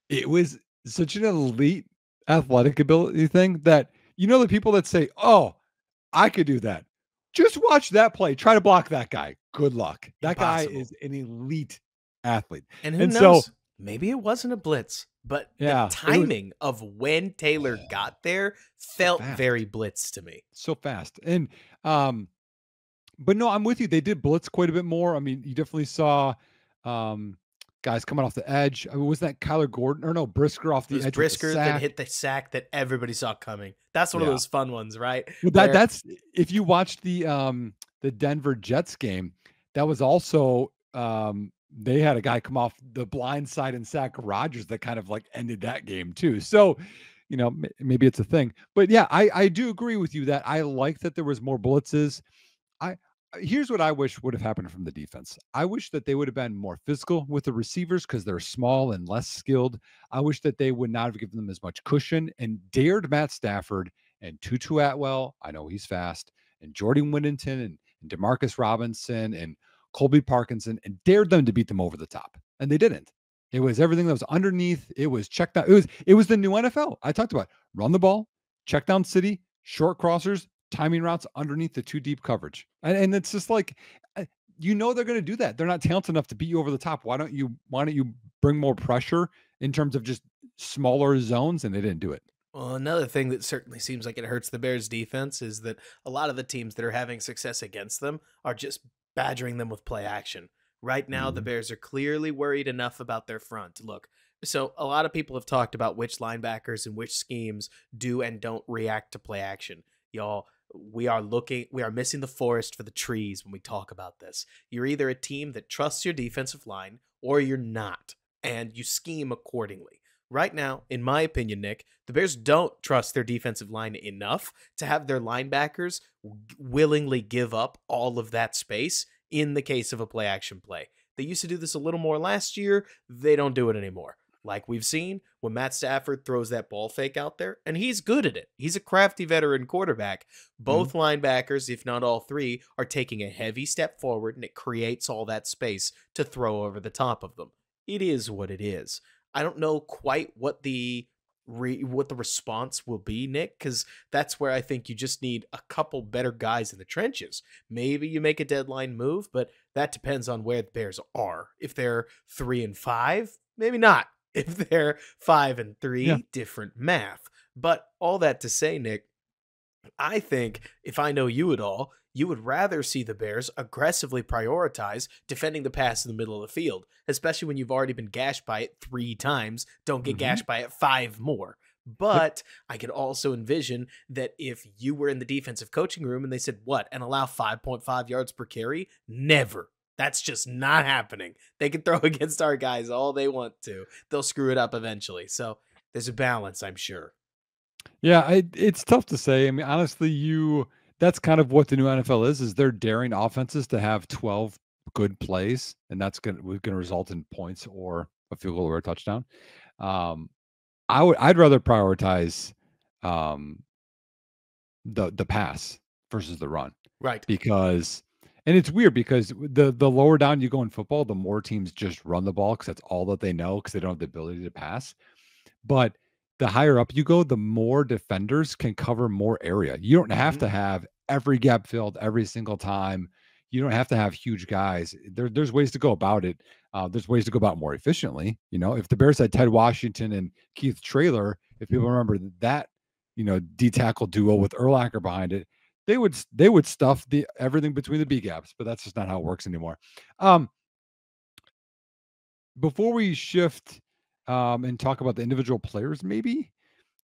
it was such an elite athletic ability thing that, you know, the people that say, oh, I could do that, just watch that play, try to block that guy. Good luck. That guy is an elite athlete. And who knows? So, maybe it wasn't a blitz, but the timing of when Taylor got there felt very blitz to me. So fast. And, but no, I'm with you. They did blitz quite a bit more. I mean, you definitely saw guys coming off the edge. I mean, was that Kyler Gordon or no, Brisker off the edge? Brisker that hit the sack that everybody saw coming. That's one of those fun ones, right? Well, that's, if you watched the Denver Jets game, that was also, they had a guy come off the blind side and sack Rodgers that kind of like ended that game too. So, maybe it's a thing. But yeah, I do agree with you that I like that there was more blitzes. I Here's what I wish would have happened from the defense. I wish that they would have been more physical with the receivers because they're small and less skilled. I wish that they would not have given them as much cushion and dared Matt Stafford and Tutu Atwell. I know he's fast, and Jordan Whittington and Demarcus Robinson and Colby Parkinson, and dared them to beat them over the top. And they didn't. It was everything that was underneath. It was checked out. It was the new NFL. I talked about run the ball, check down city, short crossers, timing routes underneath the 2 deep coverage. And it's just like, they're going to do that. They're not talented enough to beat you over the top. Why don't you bring more pressure in terms of just smaller zones? And they didn't do it. Well, another thing that certainly seems like it hurts the Bears' defense is that a lot of the teams that are having success against them are just badgering them with play action. Right now, the Mhm. Bears are clearly worried enough about their front. Look, so a lot of people have talked about which linebackers and which schemes do and don't react to play action. Y'all, we are missing the forest for the trees when we talk about this. You're either a team that trusts your defensive line or you're not, and you scheme accordingly. Right now, in my opinion, Nick, the Bears don't trust their defensive line enough to have their linebackers willingly give up all of that space in the case of a play action play. They used to do this a little more last year. They don't do it anymore. Like we've seen when Matt Stafford throws that ball fake out there, and he's good at it. He's a crafty veteran quarterback. Mhm. Both linebackers, if not all three, are taking a heavy step forward, and it creates all that space to throw over the top of them. It is what it is. I don't know quite what the response will be, Nick, because that's where I think you just need a couple better guys in the trenches. Maybe you make a deadline move, but that depends on where the Bears are. If they're 3-5, maybe not. If they're 5-3, Yeah. different math. But all that to say, Nick, I think if I know you at all, you would rather see the Bears aggressively prioritize defending the pass in the middle of the field, especially when you've already been gashed by it 3 times. Don't get Mhm. gashed by it 5 more. Yep. But I could also envision that if you were in the defensive coaching room and they said, what, and allow 5.5 yards per carry? Never. That's just not happening. They can throw against our guys all they want to. They'll screw it up eventually. So there's a balance, I'm sure. Yeah, it's tough to say. I mean, honestly, that's kind of what the new NFL is they're daring offenses to have 12 good plays, and that's gonna result in points or a field goal or a touchdown. Um, I'd rather prioritize um the pass versus the run Right. because and it's weird because the lower down you go in football, the more teams just run the ball because that's all that they know because they don't have the ability to pass. But the higher up you go, the more defenders can cover more area. You don't have Hmm. to have every gap filled every single time. You don't have to have huge guys. There's ways to go about it. There's ways to go about it more efficiently. If the Bears had Ted Washington and Keith Traylor, if people remember that, D tackle duo with Erlacher behind it, they would stuff the everything between the B gaps. But that's just not how it works anymore. Um, before we shift and talk about the individual players, maybe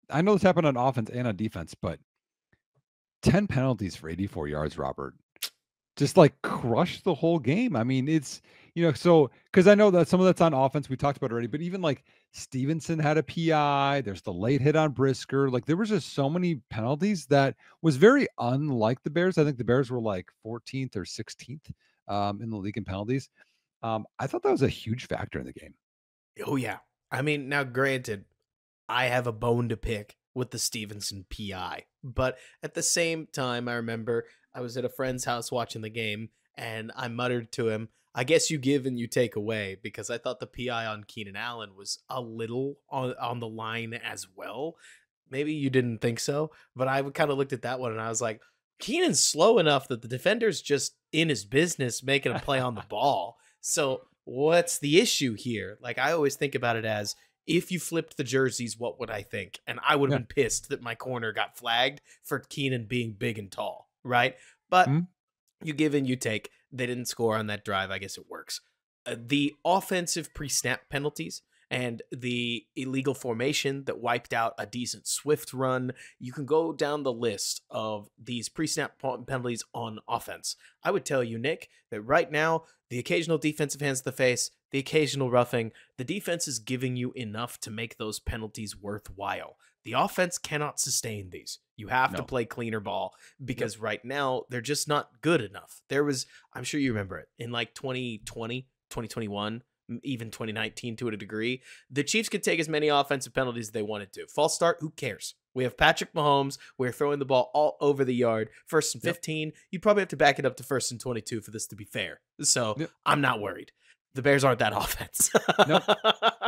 I know this happened on offense and on defense, but 10 penalties for 84 yards, Robert. Just like crush the whole game. I mean, so because I know that some of that's on offense, we talked about already, but even like Stevenson had a PI, there's the late hit on Brisker. Like there was just so many penalties that was very unlike the Bears. I think the Bears were like 14th or 16th in the league in penalties. I thought that was a huge factor in the game. Oh, yeah. I mean, now granted, I have a bone to pick with the Stevenson PI. But at the same time, I remember I was at a friend's house watching the game and I muttered to him, I guess you give and you take away, because I thought the PI on Keenan Allen was a little on the line as well. Maybe you didn't think so, but I kind of looked at that one and I was like, Keenan's slow enough that the defender's just in his business making a play on the ball. So what's the issue here? Like I always think about it as if you flipped the jerseys, what would I think? And I would have Yeah. been pissed that my corner got flagged for Keenan being big and tall, right? But Mhm. you give and you take. They didn't score on that drive. I guess it works. The offensive pre-snap penalties and the illegal formation that wiped out a decent Swift run. You can go down the list of these pre-snap penalties on offense. I would tell you, Nick, that right now, the occasional defensive hands to the face, the occasional roughing, the defense is giving you enough to make those penalties worthwhile. the offense cannot sustain these. You have to No. play cleaner ball Yep. because right now they're just not good enough. I'm sure you remember it in like 2020, 2021, even 2019 to a degree. The Chiefs could take as many offensive penalties as they wanted to. False start, who cares? We have Patrick Mahomes. We're throwing the ball all over the yard. First and Yep. 15. You'd probably have to back it up to first and 22 for this to be fair. So Yep. I'm not worried. The Bears aren't that offense. Nope.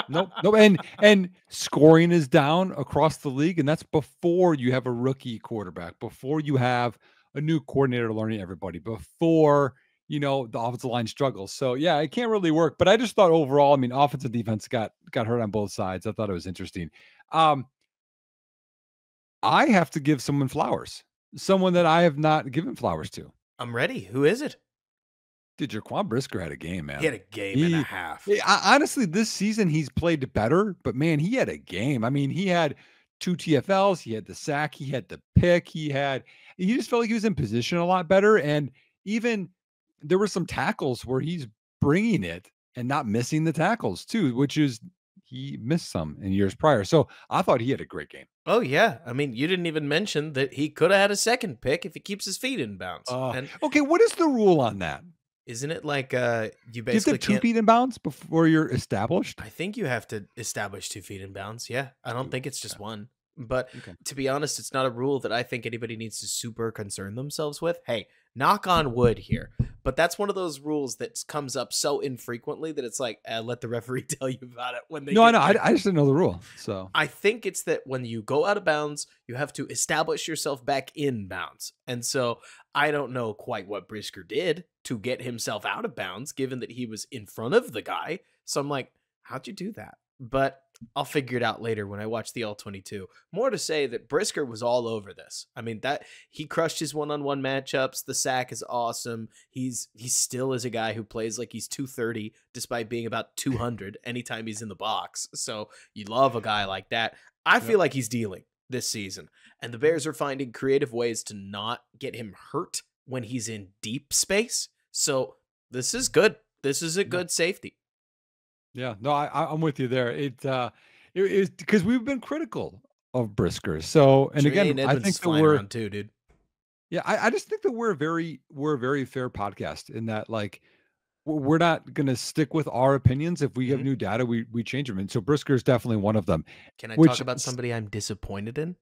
Nope. Nope. And scoring is down across the league, and that's before you have a rookie quarterback, before you have a new coordinator learning everybody, before the offensive line struggles. So yeah, it can't really work. But I just thought overall, I mean, offense and defense got hurt on both sides. I thought it was interesting. I have to give someone flowers, someone that I have not given flowers to. I'm ready. Who is it? Dude, Jaquan Brisker had a game, man. He had a game and a half. Honestly, this season he's played better, but man, he had a game. I mean, he had 2 TFLs, he had the sack, he had the pick, he just felt like he was in position a lot better. And even there were some tackles where he's bringing it and not missing the tackles too, which is he missed some in years prior. So I thought he had a great game. Oh, yeah. I mean, you didn't even mention that he could have had a second pick if he keeps his feet in bounds. Okay, what is the rule on that? Isn't it like you basically you have to have 2 can't... feet in bounds before you're established? I think you have to establish 2 feet in bounds. Yeah. I don't think it's just Okay. one. But Okay. to be honest, it's not a rule that I think anybody needs to super concern themselves with. Hey, knock on wood here. But that's one of those rules that comes up so infrequently that it's like, let the referee tell you about it when they No, I get know. there. I just didn't know the rule. So I think it's that when you go out of bounds, you have to establish yourself back in bounds. And so I don't know quite what Brisker did to get himself out of bounds, given that he was in front of the guy. So I'm like, how'd you do that? But I'll figure it out later when I watch the All-22. More to say that Brisker was all over this. I mean, that he crushed his one-on-one matchups. The sack is awesome. He still is a guy who plays like he's 230 despite being about 200 anytime he's in the box. So you love a guy like that. I feel like he's dealing this season. And the Bears are finding creative ways to not get him hurt when he's in deep space. So this is good. This is a good safety. yeah, no, I'm with you there. It is because we've been critical of Brisker. So, and again, I think that flying we're around too, dude. yeah, I just think that we're a very fair podcast in that like we're not going to stick with our opinions. If we have new data, we change them. And so Brisker is definitely one of them. Can I Which talk about somebody I'm disappointed in?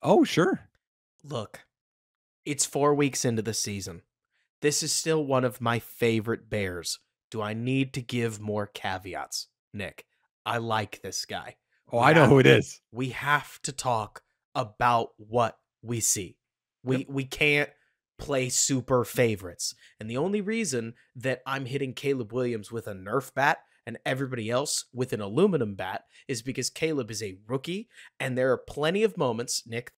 Oh, sure. Look, it's 4 weeks into the season. This is still one of my favorite Bears. Do I need to give more caveats? Nick, I like this guy. Oh, I know who it is. We have to talk about what we see. We can't play super favorites. And the only reason that I'm hitting Caleb Williams with a Nerf bat and everybody else with an aluminum bat is because Caleb is a rookie, and there are plenty of moments, Nick,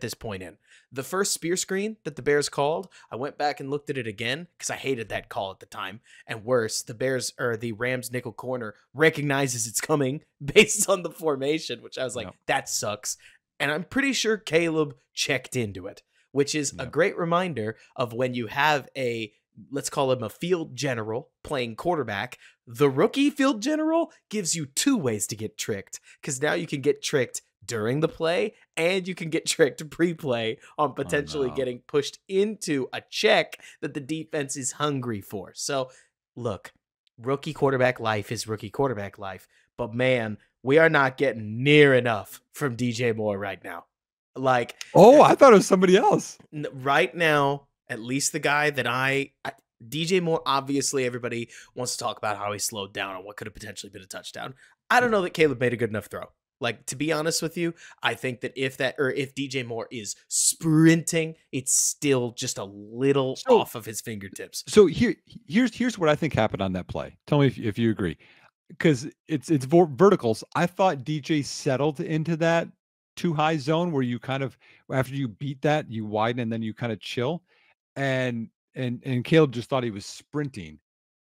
this point in. The first spear screen that the Bears called, I went back and looked at it again because I hated that call at the time. And worse, the Rams nickel corner recognizes it's coming based on the formation, which I was like, that sucks. And I'm pretty sure Caleb checked into it, which is a great reminder of when you have let's call him a field general playing quarterback. The rookie field general gives you 2 ways to get tricked, because now you can get tricked during the play and you can get tricked pre-play on potentially getting pushed into a check that the defense is hungry for. So look, rookie quarterback life is rookie quarterback life, but man, we are not getting near enough from DJ Moore right now. Like, I thought it was somebody else. Right now, at least the guy that DJ Moore, obviously everybody wants to talk about how he slowed down on what could have potentially been a touchdown. I don't know that Caleb made a good enough throw. Like, to be honest with you, I think that if DJ Moore is sprinting, it's still just a little off of his fingertips. So here's what I think happened on that play. Tell me if you agree, because it's verticals. I thought DJ settled into that too high zone where you kind of, after you beat that, you widen and then you kind of chill, and Caleb just thought he was sprinting.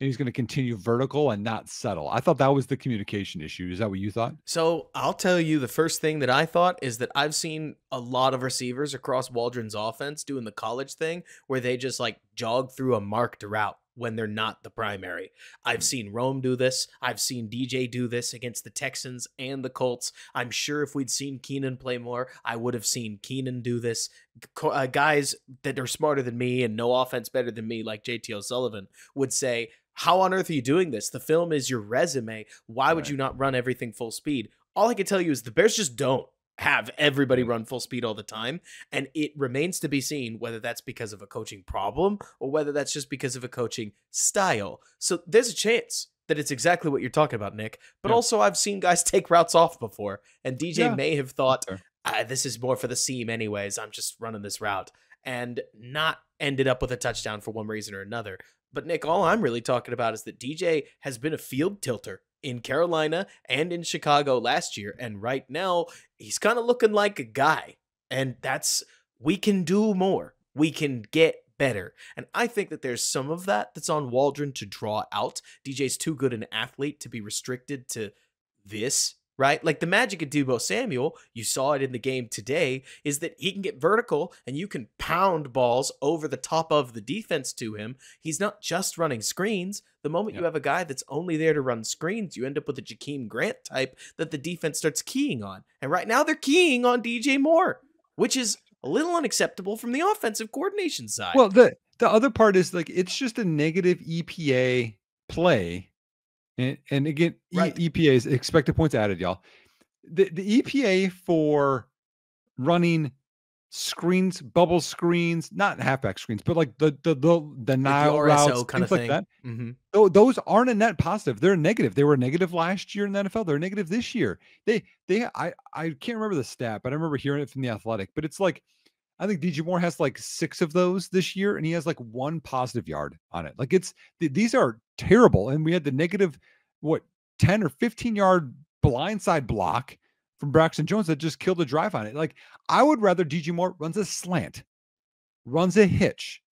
And he's going to continue vertical and not settle. I thought that was the communication issue. Is that what you thought? So I'll tell you, the first thing that I thought is that I've seen a lot of receivers across Waldron's offense doing the college thing where they just like jog through a marked route when they're not the primary. I've seen Rome do this. I've seen DJ do this against the Texans and the Colts. I'm sure if we'd seen Keenan play more, I would have seen Keenan do this. Guys that are smarter than me and know offense better than me, like JT O'Sullivan, would say, how on earth are you doing this? The film is your resume. Why would you not run everything full speed? All I can tell you is the Bears just don't have everybody run full speed all the time. And it remains to be seen whether that's because of a coaching problem or whether that's just because of a coaching style. So there's a chance that it's exactly what you're talking about, Nick. But also I've seen guys take routes off before. And DJ may have thought, this is more for the seam anyways. I'm just running this route. And not ended up with a touchdown for one reason or another. But Nick, all I'm really talking about is that DJ has been a field tilter in Carolina and in Chicago last year. And right now, he's kind of looking like a guy. And we can do more. We can get better. And I think that there's some of that's on Waldron to draw out. DJ's too good an athlete to be restricted to this, right? Like the magic of Deebo Samuel, you saw it in the game today, is that he can get vertical and you can pound balls over the top of the defense to him. He's not just running screens. The moment you have a guy that's only there to run screens, you end up with a Jakeem Grant type that the defense starts keying on. And right now they're keying on DJ Moore, which is a little unacceptable from the offensive coordination side. Well, the other part is like, it's just a negative EPA play. And again, EPA is expected points added, y'all. The EPA for running screens, bubble screens, not halfback screens, but like the Nile routes, kind of things thing. like that. Those aren't a net positive. They're negative. They were negative last year in the NFL. They're negative this year. I can't remember the stat, but I remember hearing it from The Athletic. But it's like, I think DJ Moore has like 6 of those this year, and he has like 1 positive yard on it. Like these are terrible. And we had the negative, 10 or 15 yard blindside block from Braxton Jones that just killed the drive on it. Like I would rather DJ Moore runs a slant, runs a hitch.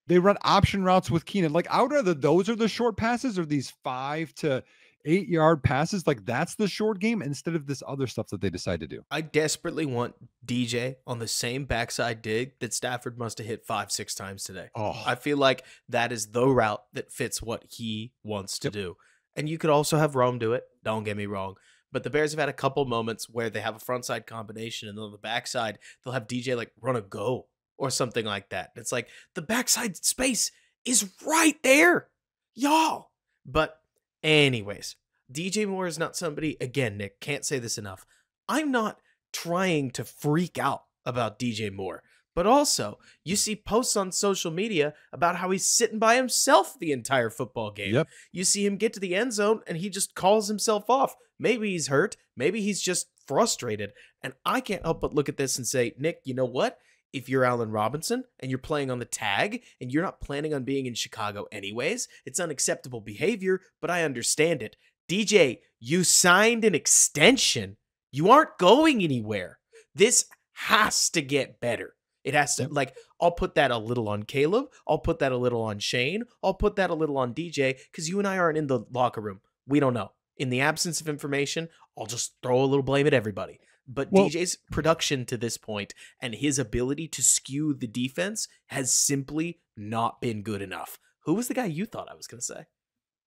They run option routes with Keenan. Like I would rather those are the short passes or these 5 to 8 yard passes. Like that's the short game instead of this other stuff that they decide to do. I desperately want DJ on the same backside dig that Stafford must have hit 5-6 times today. I feel like that is the route that fits what he wants to do. And you could also have Rome do it. Don't get me wrong. But the Bears have had a couple moments where they have a frontside combination and then on the backside, they'll have DJ like run a go or something like that. It's like the backside space is right there, y'all. But anyways, DJ Moore is not somebody, again, Nick, can't say this enough. I'm not trying to freak out about DJ Moore. But also, you see posts on social media about how he's sitting by himself the entire football game. You see him get to the end zone and he just calls himself off. Maybe he's hurt. Maybe he's just frustrated. And I can't help but look at this and say, Nick, you know what? If you're Allen Robinson and you're playing on the tag and you're not planning on being in Chicago anyways, it's unacceptable behavior, but I understand it. DJ, you signed an extension. You aren't going anywhere. This has to get better. It has to, like, I'll put that a little on Caleb. I'll put that a little on Shane. I'll put that a little on DJ because you and I aren't in the locker room. We don't know. In the absence of information, I'll just throw a little blame at everybody. But DJ's production to this point and his ability to skew the defense has simply not been good enough. Who was the guy you thought I was going to say?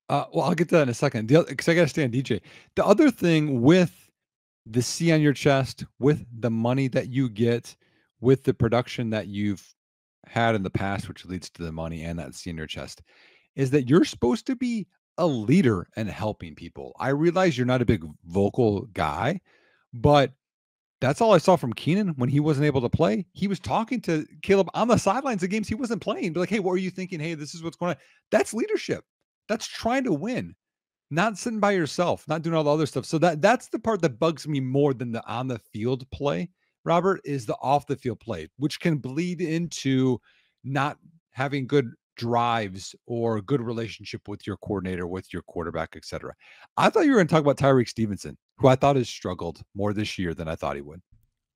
Well, I'll get to that in a second. Because I got to stay on DJ. The other thing with the C on your chest, with the money that you get, with the production that you've had in the past, which leads to the money and that C in your chest, is that you're supposed to be a leader and helping people. I realize you're not a big vocal guy, but that's all I saw from Keenan when he wasn't able to play. He was talking to Caleb on the sidelines of games he wasn't playing. Be like, hey, what are you thinking? Hey, this is what's going on. That's leadership. That's trying to win, not sitting by yourself, not doing all the other stuff. So that's the part that bugs me more than the on the field play, Robert, is the off the field play, which can bleed into not having good drives or good relationship with your coordinator, with your quarterback, etc. I thought you were going to talk about Tyreek Stevenson, who I thought has struggled more this year than I thought he would.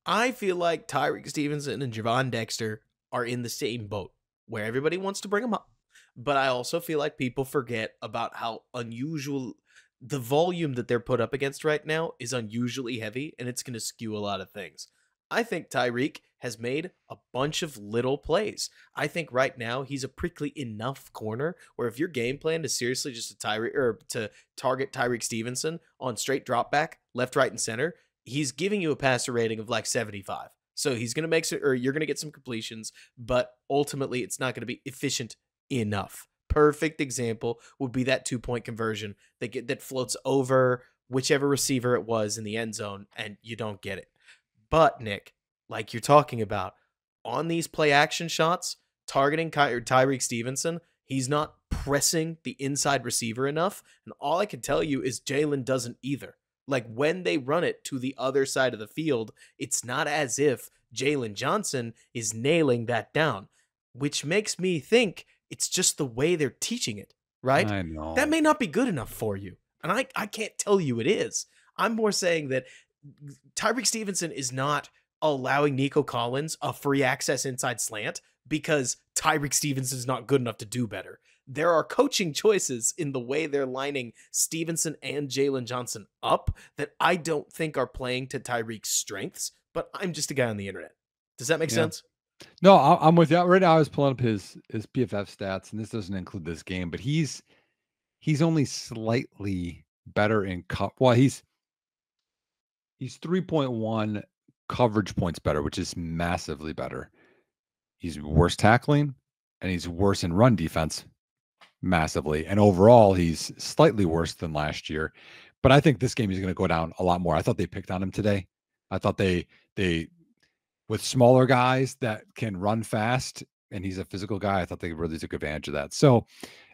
I feel like Tyreek Stevenson and Javon Dexter are in the same boat where everybody wants to bring them up. But I also feel like people forget about how unusual the volume that they're put up against right now is unusually heavy, and it's going to skew a lot of things. I think Tyreek has made a bunch of little plays. I think right now he's a prickly enough corner where if your game plan is seriously just to target Tyreek Stevenson on straight drop back, left, right, and center, he's giving you a passer rating of like 75. So he's going to make or you're going to get some completions, but ultimately it's not going to be efficient enough. Perfect example would be that 2-point conversion that floats over whichever receiver it was in the end zone, and you don't get it. But Nick, like you're talking about, on these play action shots, targeting Tyreek Stevenson, he's not pressing the inside receiver enough. And all I can tell you is Jalen doesn't either. Like when they run it to the other side of the field, it's not as if Jalen Johnson is nailing that down, which makes me think it's just the way they're teaching it, right? I know. That may not be good enough for you. And I can't tell you it is. I'm more saying that Tyreek Stevenson is not allowing Nico Collins a free access inside slant because Tyreek Stevenson is not good enough to do better. There are coaching choices in the way they're lining Stevenson and Jalen Johnson up that I don't think are playing to Tyreek's strengths, but I'm just a guy on the internet. Does that make sense? No, I'm with you. Right now I was pulling up his PFF stats, and this doesn't include this game, but he's only slightly better in well, he's 3.1 coverage points better, which is massively better. He's worse tackling, and he's worse in run defense massively. And overall, he's slightly worse than last year. But I think this game is going to go down a lot more. I thought they picked on him today. I thought they with smaller guys that can run fast, and he's a physical guy, I thought they really took advantage of that. So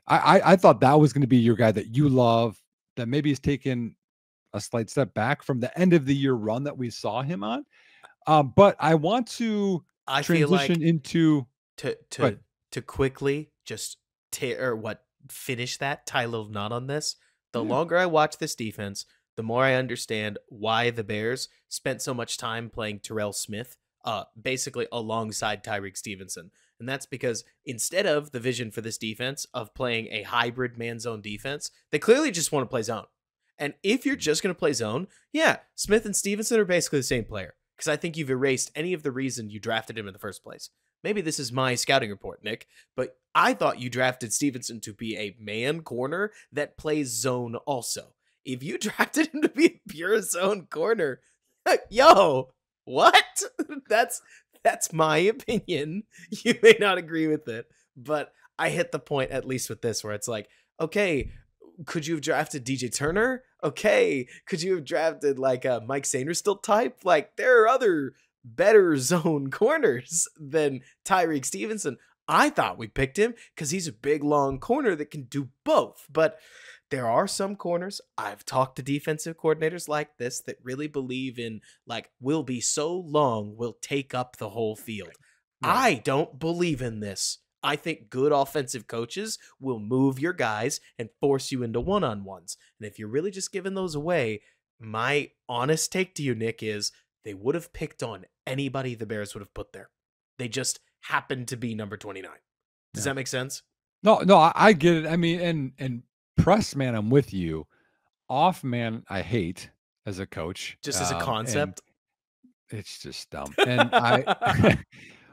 I thought that was going to be your guy that you love, that maybe he's taken a slight step back from the end of the year run that we saw him on. But I want to transition into to quickly just finish that, tie a little knot on this. The longer I watch this defense, the more I understand why the Bears spent so much time playing Terrell Smith, basically alongside Tyreek Stevenson. And that's because instead of the vision for this defense of playing a hybrid man zone defense, they clearly just want to play zone. And if you're just going to play zone, yeah, Smith and Stevenson are basically the same player. Because I think you've erased any of the reason you drafted him in the first place. Maybe this is my scouting report, Nick, but I thought you drafted Stevenson to be a man corner that plays zone also. If you drafted him to be a pure zone corner, yo, what? That's my opinion. You may not agree with it, but I hit the point, at least with this, where it's like, okay, could you have drafted DJ Turner? Okay, could you have drafted like a Mike Sainristil type? Like there are other better zone corners than Tyreek Stevenson. I thought we picked him because he's a big, long corner that can do both. But there are some corners, I've talked to defensive coordinators like this that really believe in like, we'll be so long, we'll take up the whole field. Right. I don't believe in this. I think good offensive coaches will move your guys and force you into one-on-ones. And if you're really just giving those away, my honest take to you, Nick, is they would have picked on anybody the Bears would have put there. They just happened to be number 29. Does that make sense? No, I get it. I mean, and press man, I'm with you. Off man, I hate as a coach. Just as a concept. It's just dumb. And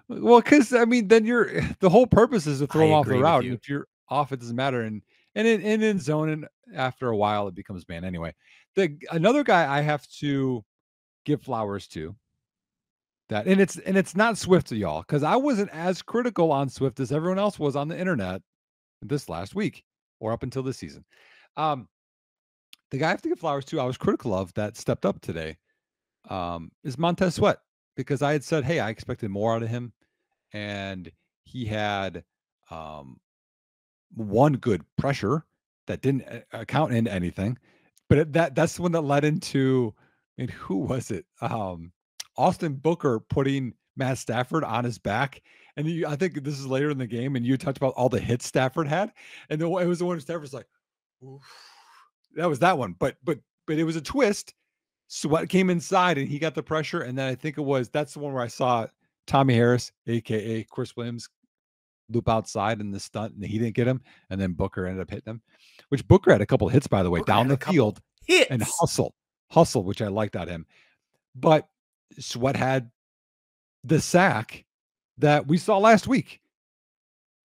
well, because I mean, then the whole purpose is to throw him off the route. And if you're off, it doesn't matter. And in zone, and after a while, it becomes man anyway. Another guy I have to give flowers to that, and it's not Swift, y'all, because I wasn't as critical on Swift as everyone else was on the internet this last week or up until this season. The guy I have to give flowers to, I was critical of, that stepped up today, is Montez Sweat, because I had said, hey, I expected more out of him. And he had one good pressure that didn't account into anything, but that's the one that led into, I mean, who was it? Austin Booker putting Matt Stafford on his back. And I think this is later in the game, and you talked about all the hits Stafford had, and it was the one Stafford's like, oof. That was that one. But it was a twist. Sweat came inside, and he got the pressure, and then I think that's the one where I saw Tommy Harris, a.k.a. Chris Williams, loop outside in the stunt, and he didn't get him. And then Booker ended up hitting him, which Booker had a couple of hits, by the way, down the field. And hustle, which I liked out of him. But Sweat had the sack that we saw last week,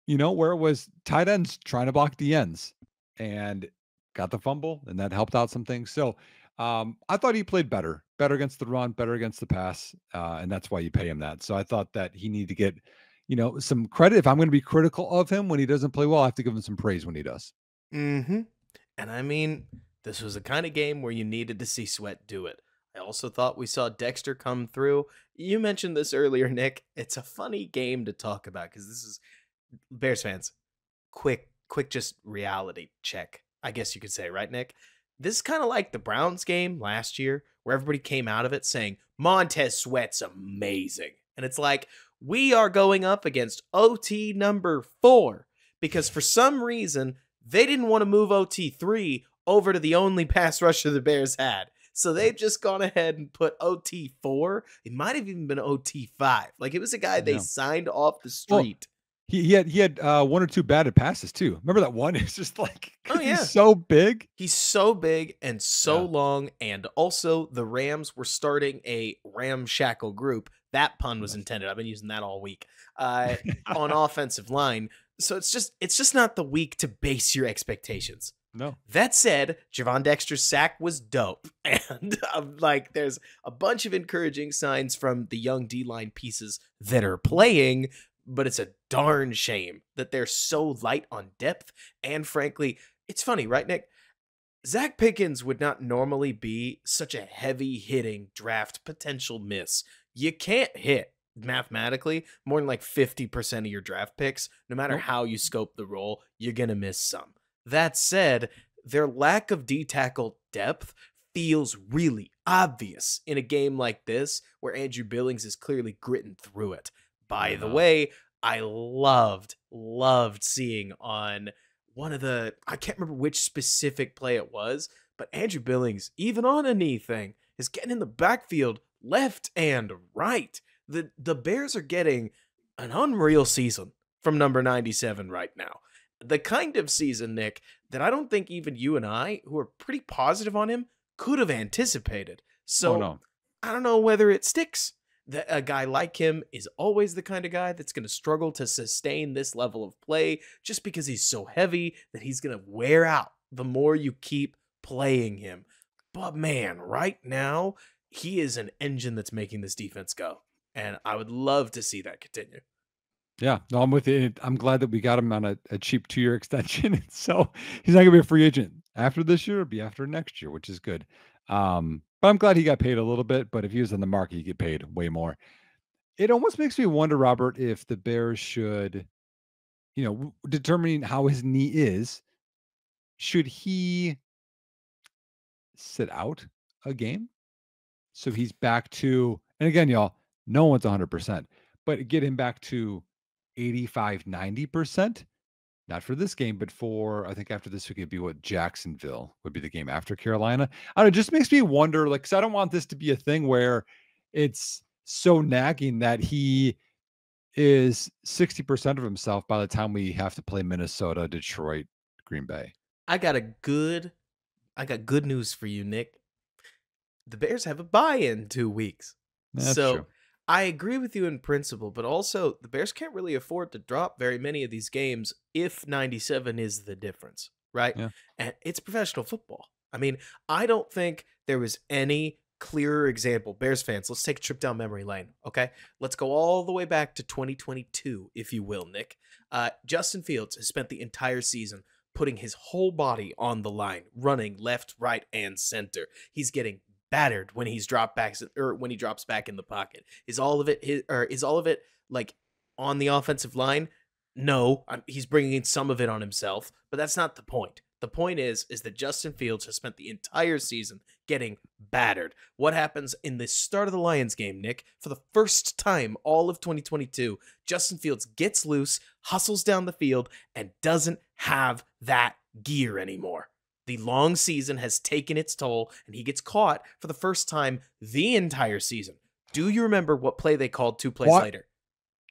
where it was tight ends trying to block the ends and got the fumble, and that helped out some things. So I thought he played better against the run, better against the pass, and that's why you pay him that. So I thought that he needed to get, some credit. If I'm going to be critical of him when he doesn't play well, I have to give him some praise when he does. Mm-hmm. And I mean, this was the kind of game where you needed to see Sweat do it. I also thought we saw Dexter come through. You mentioned this earlier, Nick. It's a funny game to talk about because this is Bears fans. Quick, just reality check. I guess you could say, right, Nick? This is kind of like the Browns game last year, where everybody came out of it saying Montez Sweat's amazing, and it's like we are going up against OT number 4 because for some reason they didn't want to move OT 3 over to the only pass rusher the Bears had. So they've just gone ahead and put OT 4. It might have even been OT 5. Like it was a guy they Yeah. signed off the Well, street. he had one or two batted passes too. Remember that one? It's just like Oh, yeah. he's so big. He's so big and so Yeah. long, and also the Rams were starting a ramshackle group. That pun was intended. I've been using that all week on offensive line. So it's just not the week to base your expectations. No. That said, Javon Dexter's sack was dope, and like there's a bunch of encouraging signs from the young D-line pieces that are playing. But it's a darn shame that they're so light on depth. And frankly, it's funny, right, Nick? Zach Pickens would not normally be such a heavy hitting draft potential miss. You can't hit mathematically more than like 50% of your draft picks. No matter Nope. how you scope the role, you're going to miss some. That said, their lack of D tackle depth feels really obvious in a game like this where Andrew Billings is clearly gritting through it. By the way, I loved seeing on one of the, I can't remember which specific play it was, but Andrew Billings, even on a knee thing, is getting in the backfield left and right. The Bears are getting an unreal season from number 97 right now. The kind of season, Nick, that I don't think even you and I, who are pretty positive on him, could have anticipated. So no. I don't know whether it sticks. A guy like him is always the kind of guy that's going to struggle to sustain this level of play just because he's so heavy that he's going to wear out the more you keep playing him. But man, right now, he is an engine that's making this defense go. And I would love to see that continue. Yeah, no, I'm with you. I'm glad that we got him on a cheap 2-year extension. So he's not going to be a free agent after this year. It'll be after next year, which is good. But I'm glad he got paid a little bit. But if he was in the market, he'd get paid way more. It almost makes me wonder, Robert, if the Bears should, determining how his knee is, should he sit out a game? So he's back to, and again, y'all, no one's 100%, but get him back to 85, 90%. Not for this game, but for, I think after this, we could be what Jacksonville would be the game after Carolina. I don't know, it just makes me wonder, like, because I don't want this to be a thing where it's so nagging that he is 60% of himself by the time we have to play Minnesota, Detroit, Green Bay. I got good news for you, Nick. The Bears have a bye in 2 weeks. That's so true. I agree with you in principle, but also the Bears can't really afford to drop very many of these games if 97 is the difference, right? Yeah. And it's professional football. I mean, I don't think there was any clearer example. Bears fans, let's take a trip down memory lane, okay? Let's go all the way back to 2022, if you will, Nick. Justin Fields has spent the entire season putting his whole body on the line, running left, right, and center. He's getting battered when he's dropped back or when he drops back in the pocket. Is all of it like on the offensive line? No, he's bringing in some of it on himself, but that's not the point. The point is that Justin Fields has spent the entire season getting battered. What happens in the start of the Lions game, Nick? For the first time all of 2022, Justin Fields gets loose, hustles down the field, and doesn't have that gear anymore. The long season has taken its toll, and he gets caught for the first time the entire season. Do you remember what play they called 2 plays later?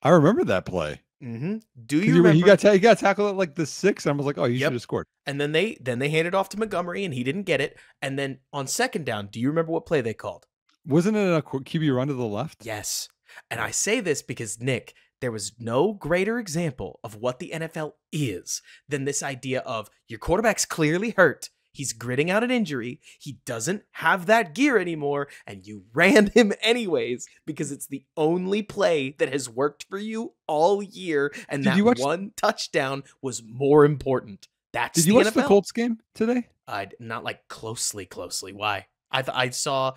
I remember that play. Mm-hmm. Do you remember? He got tackled at like the 6. And I was like, oh, you should have scored. And then they handed off to Montgomery, and he didn't get it. And then on second down, do you remember what play they called? Wasn't it a QB run to the left? Yes. And I say this because, Nick, there was no greater example of what the NFL is than this idea of your quarterback's clearly hurt. He's gritting out an injury. He doesn't have that gear anymore, and you ran him anyways because it's the only play that has worked for you all year, and Did that you watch? one touchdown was more important. That's Did you the watch the NFL. Colts game today? I not like closely. Why? I saw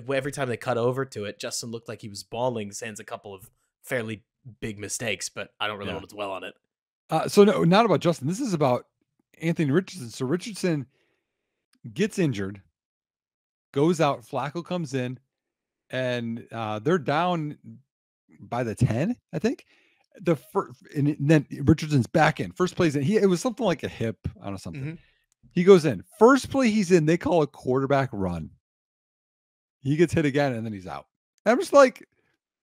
every time they cut over to it, Justin looked like he was bawling, sans a couple of fairly big mistakes, but I don't really Yeah. want to dwell on it. So no, not about Justin. This is about Anthony Richardson. So Richardson gets injured, goes out. Flacco comes in, and they're down by the 10, I think. The first, and then Richardson's back in. First plays in. It was something like a hip, I don't know, something. Mhm. He goes in. First play he's in, they call a quarterback run. He gets hit again, and then he's out. I'm just like,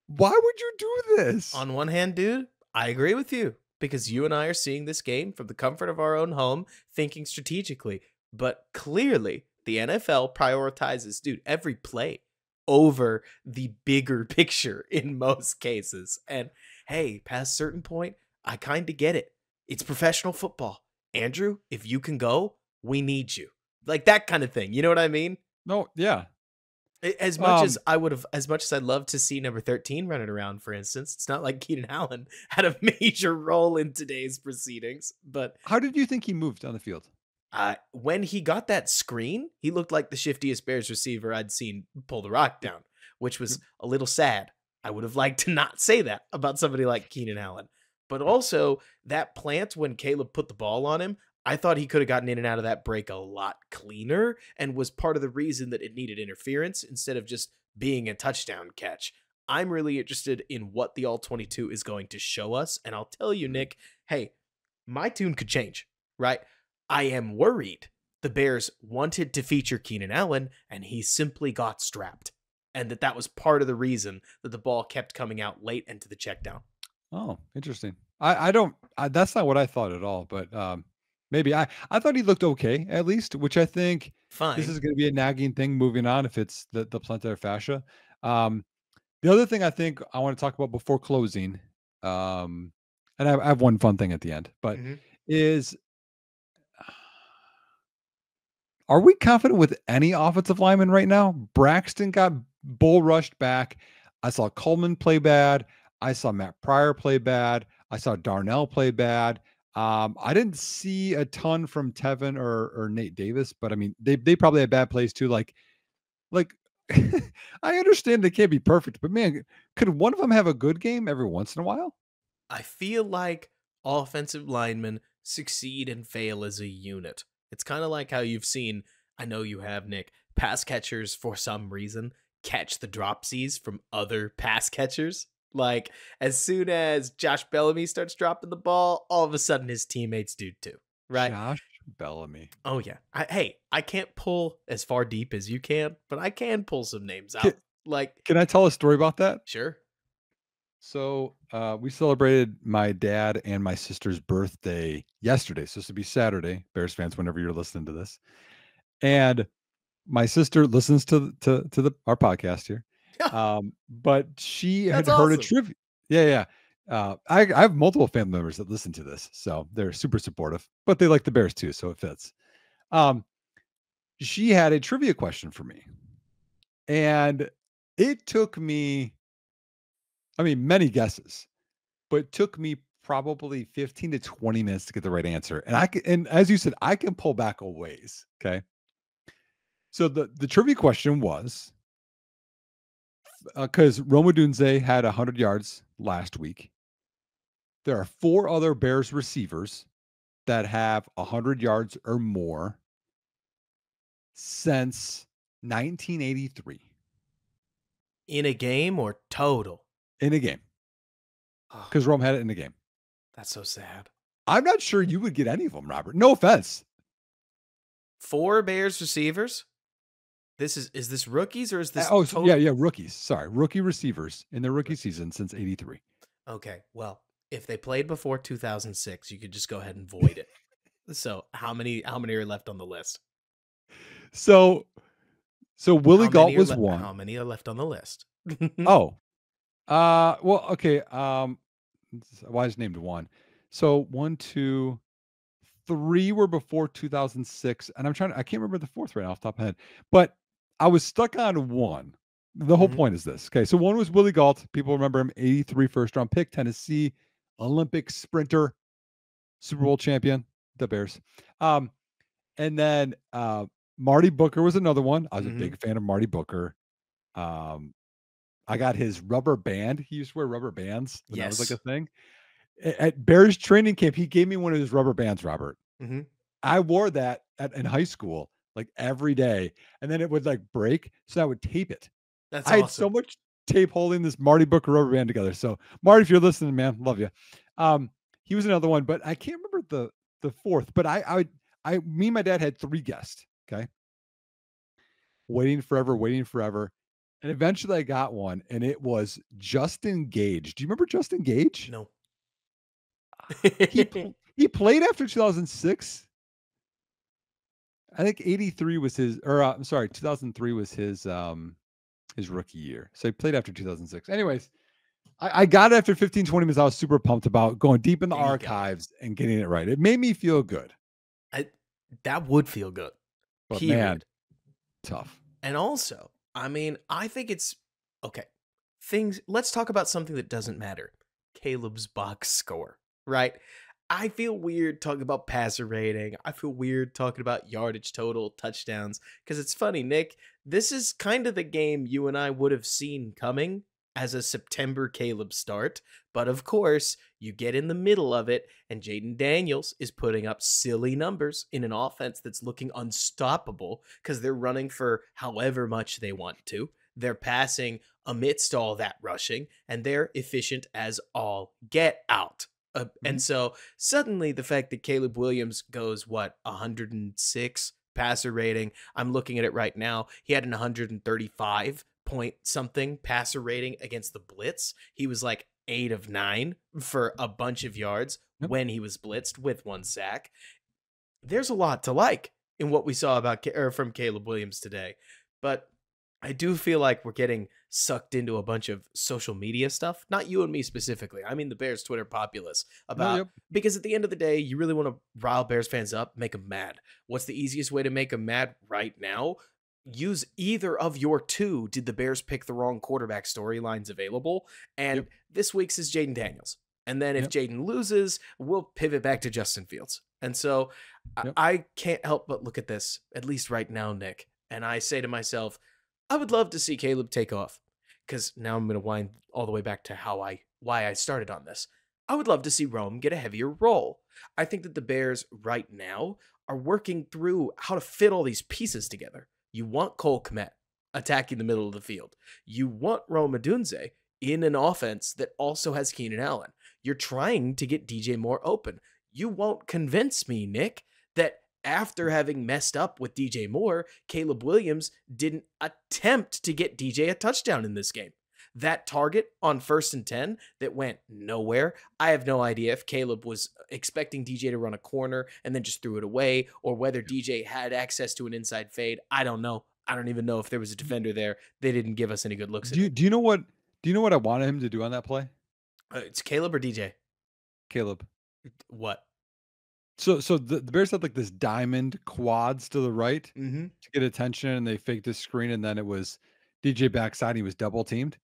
why would you do this? On one hand, dude, I agree with you because you and I are seeing this game from the comfort of our own home, thinking strategically. But clearly, the NFL prioritizes, dude, every play over the bigger picture in most cases. And hey, past a certain point, I kind of get it. It's professional football. Andrew, if you can go, we need you. Like that kind of thing. You know what I mean? No, yeah. As much as I would have, as much as I'd love to see number 13 running around, for instance, it's not like Keenan Allen had a major role in today's proceedings. But How did you think he moved on the field? when he got that screen, he looked like the shiftiest Bears receiver I'd seen pull the rock down, which was a little sad. I would have liked to not say that about somebody like Keenan Allen. But also, that plant when Caleb put the ball on him, I thought he could have gotten in and out of that break a lot cleaner and was part of the reason that it needed interference instead of just being a touchdown catch. I'm really interested in what the All 22 is going to show us. And I'll tell you, Nick, hey, my tune could change, right? I am worried the Bears wanted to feature Keenan Allen and he simply got strapped. And that was part of the reason that the ball kept coming out late into the check down. Oh, interesting. I don't, that's not what I thought at all, but maybe I thought he looked okay, at least, which I think Fine. this is going to be a nagging thing moving on if it's the plantar fascia. The other thing I think I want to talk about before closing, and I have one fun thing at the end, but is, are we confident with any offensive lineman right now? Braxton got bull rushed back. I saw Coleman play bad. I saw Matt Pryor play bad. I saw Darnell play bad. I didn't see a ton from Tevin or Nate Davis, but I mean, they probably had bad plays too. Like I understand they can't be perfect, but man, could one of them have a good game every once in a while? I feel like offensive linemen succeed and fail as a unit. It's kind of like how you've seen, I know you have, Nick, pass catchers for some reason catch the dropsies from other pass catchers. Like, as soon as Josh Bellamy starts dropping the ball, all of a sudden his teammates do too, right? Josh Bellamy. Oh, yeah. I can't pull as far deep as you can, but I can pull some names out. Can I tell a story about that? Sure. So we celebrated my dad and my sister's birthday yesterday. So this would be Saturday, Bears fans, whenever you're listening to this. And my sister listens to our podcast here. But she had heard a trivia. Yeah. I have multiple family members that listen to this, so they're super supportive, but they like the Bears too, so it fits. She had a trivia question for me, and it took me, I mean, many guesses, but it took me probably 15 to 20 minutes to get the right answer. And as you said, I can pull back a ways. Okay. So the trivia question was, because Roma Dunze had 100 yards last week. There are 4 other Bears receivers that have 100 yards or more since 1983. In a game or total? In a game. Because Rome had it in a game. That's so sad. I'm not sure you would get any of them, Robert. No offense. 4 Bears receivers? Is this rookies or is this total? Yeah, rookies. Sorry, rookie receivers in their rookie season since 83. Okay, well, if they played before 2006, you could just go ahead and void it. So how many are left on the list? So Willie Gault was one. How many are left on the list? Oh, Well, okay. Well, I just named one. So one, two, three were before 2006, and I can't remember the fourth right off the top of my head, but I was stuck on one. The whole Hmm. point is this. Okay, so one was Willie Gault. People remember him, 83 first round pick, Tennessee, Olympic sprinter, Super Bowl champion, the Bears. Um, and then Marty Booker was another one. I was a Hmm. big fan of Marty Booker. Um, I got his rubber band. He used to wear rubber bands when that was like a Yes. thing. At Bears training camp, he gave me one of his rubber bands, Robert. Hmm. I wore that in high school, like every day, and then it would like break, so I would tape it. That's I had so awesome. much tape holding this Marty Booker rubber band together. So, Marty, if you're listening, man, love you. Um, he was another one, but I can't remember the fourth. But me and my dad had three guests. Okay, waiting forever, and eventually I got one, and it was Justin Gage. Do you remember Justin Gage? No. He played after 2006. I think 83 was his, or I'm sorry, 2003 was his rookie year. So he played after 2006. Anyways, I got it after 15, 20 minutes. I was super pumped about going deep in the There you go. archives and getting it right. It made me feel good, I, that would feel good. but man, Period. tough. And also, I mean, I think it's okay. Let's talk about something that doesn't matter. Caleb's box score, right? I feel weird talking about passer rating. I feel weird talking about yardage total, touchdowns, because it's funny, Nick. This is kind of the game you and I would have seen coming as a September Caleb start. But of course, you get in the middle of it, and Jaden Daniels is putting up silly numbers in an offense that's looking unstoppable because they're running for however much they want to. They're passing amidst all that rushing, and they're efficient as all get out. And Mhm. so suddenly the fact that Caleb Williams goes, what, 106 passer rating? I'm looking at it right now. He had an 135 point something passer rating against the Blitz. He was like 8 of 9 for a bunch of yards Yep. when he was blitzed with one sack. There's a lot to like in what we saw from Caleb Williams today. But I do feel like we're getting sucked into a bunch of social media stuff. Not you and me specifically. I mean the Bears Twitter populace No, about yep. because at the end of the day, you really want to rile Bears fans up, make them mad. What's the easiest way to make them mad right now? Use either of your two did the Bears pick the wrong quarterback storylines available. And Yep. this week's is Jaden Daniels. And then if Yep. Jaden loses, we'll pivot back to Justin Fields. And so Yep. I can't help but look at this, at least right now, Nick. And I say to myself, I would love to see Caleb take off. Because now I'm going to wind all the way back to why I started on this. I would love to see Rome get a heavier role. I think that the Bears right now are working through how to fit all these pieces together. You want Cole Kmet attacking the middle of the field. You want Rome Odunze in an offense that also has Keenan Allen. You're trying to get DJ Moore open. You won't convince me, Nick, that after having messed up with DJ Moore, Caleb Williams didn't attempt to get DJ a touchdown in this game. That target on 1st and 10 that went nowhere. I have no idea if Caleb was expecting DJ to run a corner and then just threw it away, or whether DJ had access to an inside fade. I don't know. I don't even know if there was a defender there. They didn't give us any good looks at it. Do you know what? Do you know what I wanted him to do on that play, It's Caleb or DJ? Caleb? What? So the Bears had like this diamond quads to the right Mm-hmm. to get attention, and they faked this screen, and then it was DJ backside. And he was double teamed.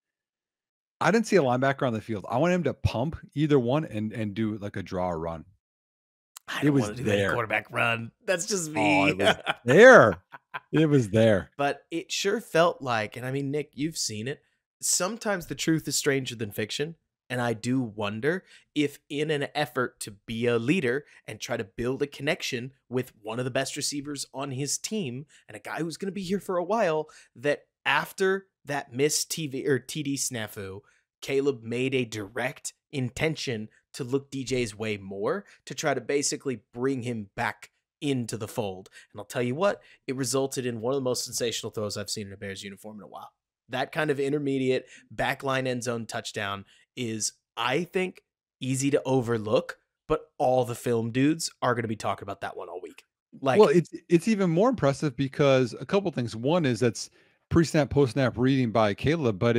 I didn't see a linebacker on the field. I want him to pump either one and do like a draw or run. I It don't was want to do any there. quarterback run. That's just Oh, me. it was there. It was there. But it sure felt like, and I mean, Nick, you've seen it. Sometimes the truth is stranger than fiction. And I do wonder if, in an effort to be a leader and try to build a connection with one of the best receivers on his team and a guy who's going to be here for a while, that after that missed TV or TD snafu, Caleb made a direct intention to look DJ's way more to try to basically bring him back into the fold. And I'll tell you what, it resulted in one of the most sensational throws I've seen in a Bears uniform in a while. That kind of intermediate backline end zone touchdown is, I think, easy to overlook, but all the film dudes are going to be talking about that one all week. Well, Like, it's even more impressive because a couple things. One is that's pre-snap, post-snap reading by Caleb, but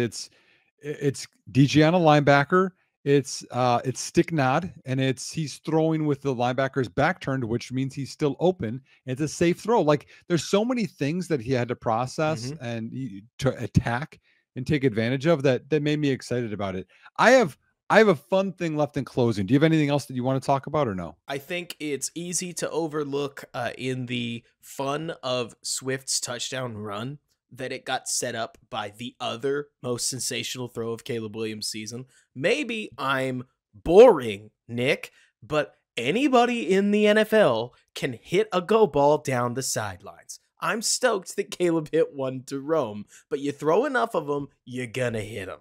It's DJ on a linebacker. It's stick nod, and he's throwing with the linebacker's back turned, which means he's still open. It's a safe throw. Like there's so many things that he had to process Mm-hmm. and to attack and take advantage of that made me excited about it. I have a fun thing left in closing. Do you have anything else that you want to talk about or no? I think it's easy to overlook in the fun of Swift's touchdown run that it got set up by the other most sensational throw of Caleb Williams' season. Maybe I'm boring, Nick, but anybody in the NFL can hit a go ball down the sidelines. I'm stoked that Caleb hit one to Rome, but you throw enough of them, you're gonna hit them.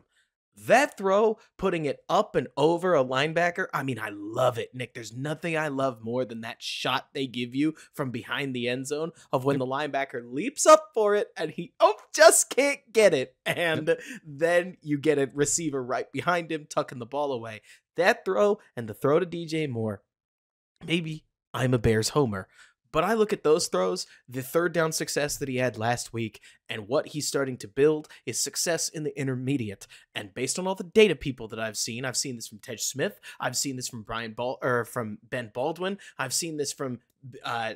That throw, putting it up and over a linebacker, I mean, I love it, Nick. There's nothing I love more than that shot they give you from behind the end zone of when Yep. the linebacker leaps up for it and he just can't get it. Yep. And then you get a receiver right behind him, tucking the ball away. That throw and the throw to DJ Moore, maybe I'm a Bears homer. But I look at those throws, the third down success that he had last week, and what he's starting to build is success in the intermediate. And based on all the data people that I've seen this from Tej Smith, I've seen this from from Ben Baldwin, I've seen this from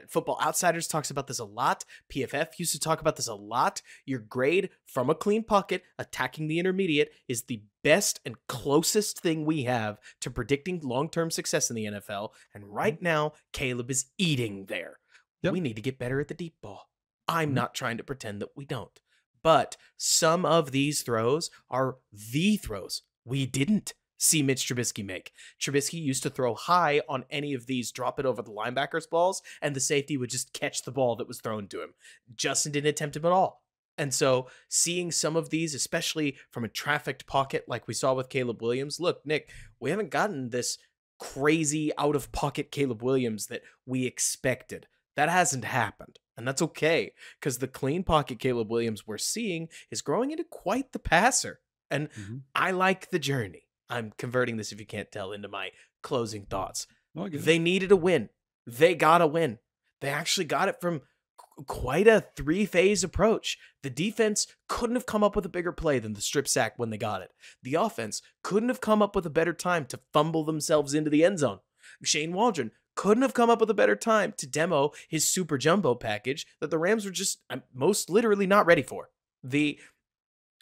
Football Outsiders talks about this a lot. PFF used to talk about this a lot. Your grade from a clean pocket, attacking the intermediate, is the best and closest thing we have to predicting long-term success in the NFL. And right now, Caleb is eating there. Yep. We need to get better at the deep ball. I'm Mhm. not trying to pretend that we don't. But some of these throws are the throws we didn't see Mitch Trubisky make. Trubisky used to throw high on any of these, drop it over the linebacker's balls, and the safety would just catch the ball that was thrown to him. Justin didn't attempt him at all. And so seeing some of these, especially from a trafficked pocket like we saw with Caleb Williams, look, Nick, we haven't gotten this crazy out-of-pocket Caleb Williams that we expected. That hasn't happened. And that's okay, because the clean pocket Caleb Williams we're seeing is growing into quite the passer. And Mhm. I like the journey. I'm converting this, if you can't tell, into my closing thoughts. No, I get it. They needed a win. They got a win. They actually got it from quite a three-phase approach. The defense couldn't have come up with a bigger play than the strip sack when they got it. The offense couldn't have come up with a better time to fumble themselves into the end zone. Shane Waldron couldn't have come up with a better time to demo his super jumbo package that the Rams were just most literally not ready for. The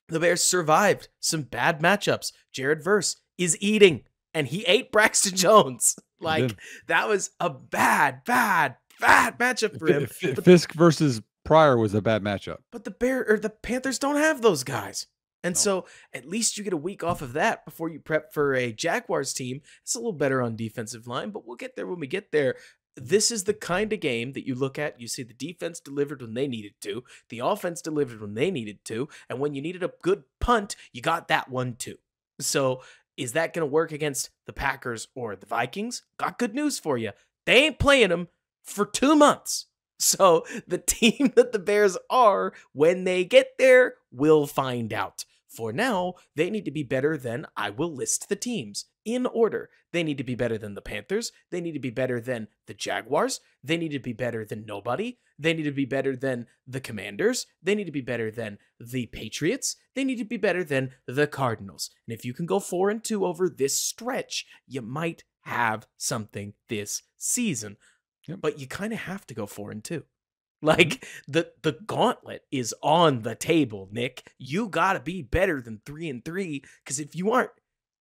Bears survived some bad matchups. Jared Verse is eating, and he ate Braxton Jones. Like, that was a bad matchup for him. Fisk versus Pryor was a bad matchup. But the Panthers don't have those guys. And No. so at least you get a week off of that before you prep for a Jaguars team. It's a little better on defensive line, but we'll get there when we get there. This is the kind of game that you look at, you see the defense delivered when they needed to, the offense delivered when they needed to, and when you needed a good punt, you got that one too. So is that going to work against the Packers or the Vikings? Got good news for you. They ain't playing them for 2 months. So the team that the Bears are, when they get there, we'll find out. For now, they need to be better than, I will list the teams in order. They need to be better than the Panthers. They need to be better than the Jaguars. They need to be better than nobody. They need to be better than the Commanders. They need to be better than the Patriots. They need to be better than the Cardinals. And if you can go 4-2 over this stretch, you might have something this season. Yep. But you kind of have to go 4-2. Like, the gauntlet is on the table, Nick. You got to be better than 3-3, because if you aren't,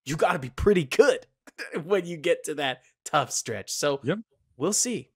you got to be pretty good when you get to that tough stretch. So Yep. We'll see.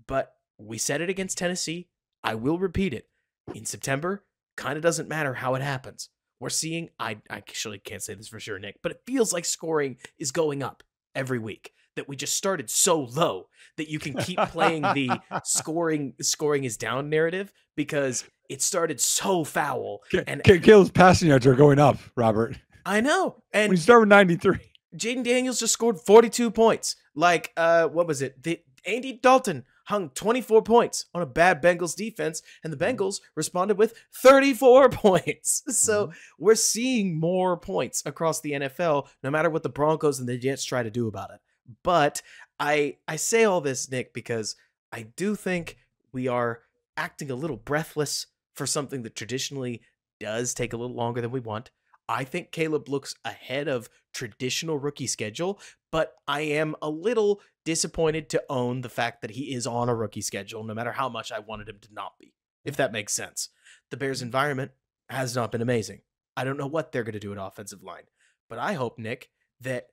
But we said it against Tennessee. I will repeat it. In September, kind of doesn't matter how it happens. We're seeing, I actually can't say this for sure, Nick, but it feels like scoring is going up every week. That we just started so low that you can keep playing the scoring is down narrative, because it started so foul. And Caleb's passing yards are going up, Robert. I know. And We start with 93. Jaden Daniels just scored 42 points. Like, what was it? Andy Dalton hung 24 points on a bad Bengals defense, and the Bengals responded with 34 points. So we're seeing more points across the NFL, no matter what the Broncos and the Jets try to do about it. But I say all this, Nick, because I do think we are acting a little breathless for something that traditionally does take a little longer than we want. I think Caleb looks ahead of traditional rookie schedule, but I am a little disappointed to own the fact that he is on a rookie schedule, no matter how much I wanted him to not be, if that makes sense. The Bears' environment has not been amazing. I don't know what they're going to do at offensive line, but I hope, Nick, that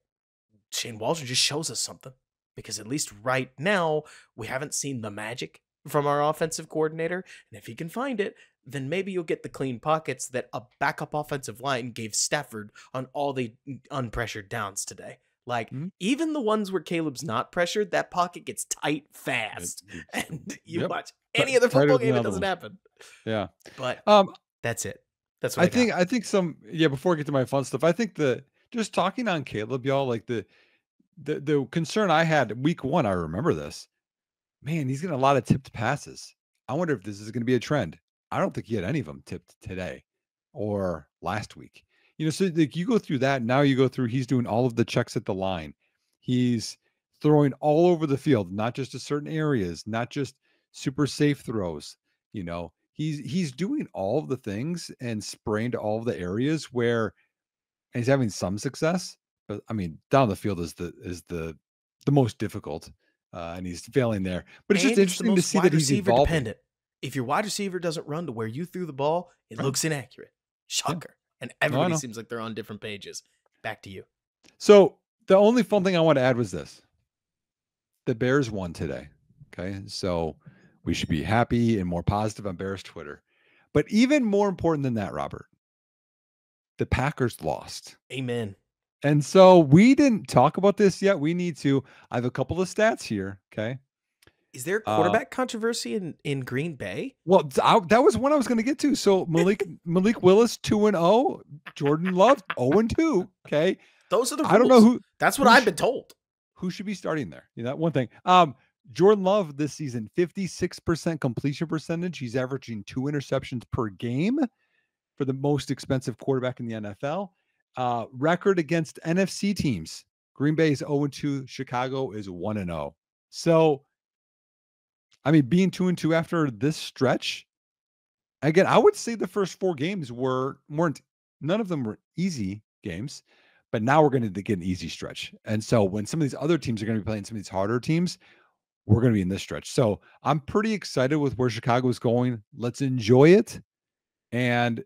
Shane Waldron just shows us something, because at least right now, we haven't seen the magic from our offensive coordinator. And if he can find it, then maybe you'll get the clean pockets that a backup offensive line gave Stafford on all the unpressured downs today. Like, Mhm. even the ones where Caleb's not pressured, that pocket gets tight fast. It's And you yep. watch any other Tighter football than game, the it other doesn't ones. happen. Yeah. But Um, that's it. That's what I I got. think some before I get to my fun stuff, I think just talking on Caleb, y'all, like the concern I had week 1, I remember this. Man, he's getting a lot of tipped passes. I wonder if this is going to be a trend. I don't think he had any of them tipped today or last week. So like you go through that. Now you go through, he's doing all of the checks at the line. He's throwing all over the field, not just to certain areas, not just super safe throws. He's doing all of the things and spraying to all of the areas where and he's having some success. But I mean, down the field is the most difficult. And he's failing there. But it's just And it's the interesting to most see that wide he's receiver evolving. dependent. If your wide receiver doesn't run to where you threw the ball, it Right. looks inaccurate. Yeah. Shocker. And No, I everybody know. seems like they're on different pages. Back to you. So the only fun thing I want to add was this. The Bears won today. Okay. So we should be happy and more positive on Bears Twitter. But even more important than that, Robert, the Packers lost. Amen. And so we didn't talk about this yet. We need to. I have a couple of stats here. Okay. Is there Uh, quarterback controversy in Green Bay? Well, that was one I was going to get to. So Malik Willis 2-0, Jordan Love 0-2. Okay, Those are the I don't know rules. That's what I've been told. who should be starting there. That one thing. Jordan Love this season 56% completion percentage. He's averaging 2 interceptions per game for the most expensive quarterback in the NFL. Record against NFC teams: Green Bay is 0-2, Chicago is 1-0. So I mean, being 2-2 after this stretch, again, I would say the first 4 games weren't none of them were easy games, but now we're going to get an easy stretch. And so when some of these other teams are going to be playing some of these harder teams, we're going to be in this stretch. So I'm pretty excited with where Chicago is going. Let's enjoy it. And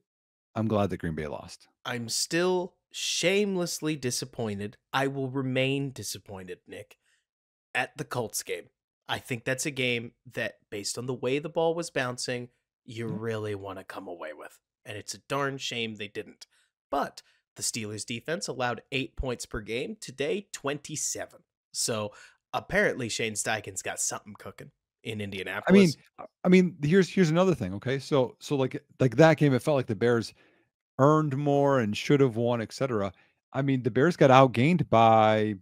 I'm glad that Green Bay lost. I'm still shamelessly disappointed. I will remain disappointed, Nick, at the Colts game. I think that's a game that, based on the way the ball was bouncing, you Yeah. really want to come away with. And it's a darn shame they didn't. But the Steelers defense allowed 8 points per game. Today, 27. So apparently Shane Steichen's got something cooking in I Indianapolis. mean, here's another thing. Okay, so like that game, it felt like the Bears earned more and should have won, etc. I mean, the Bears got outgained by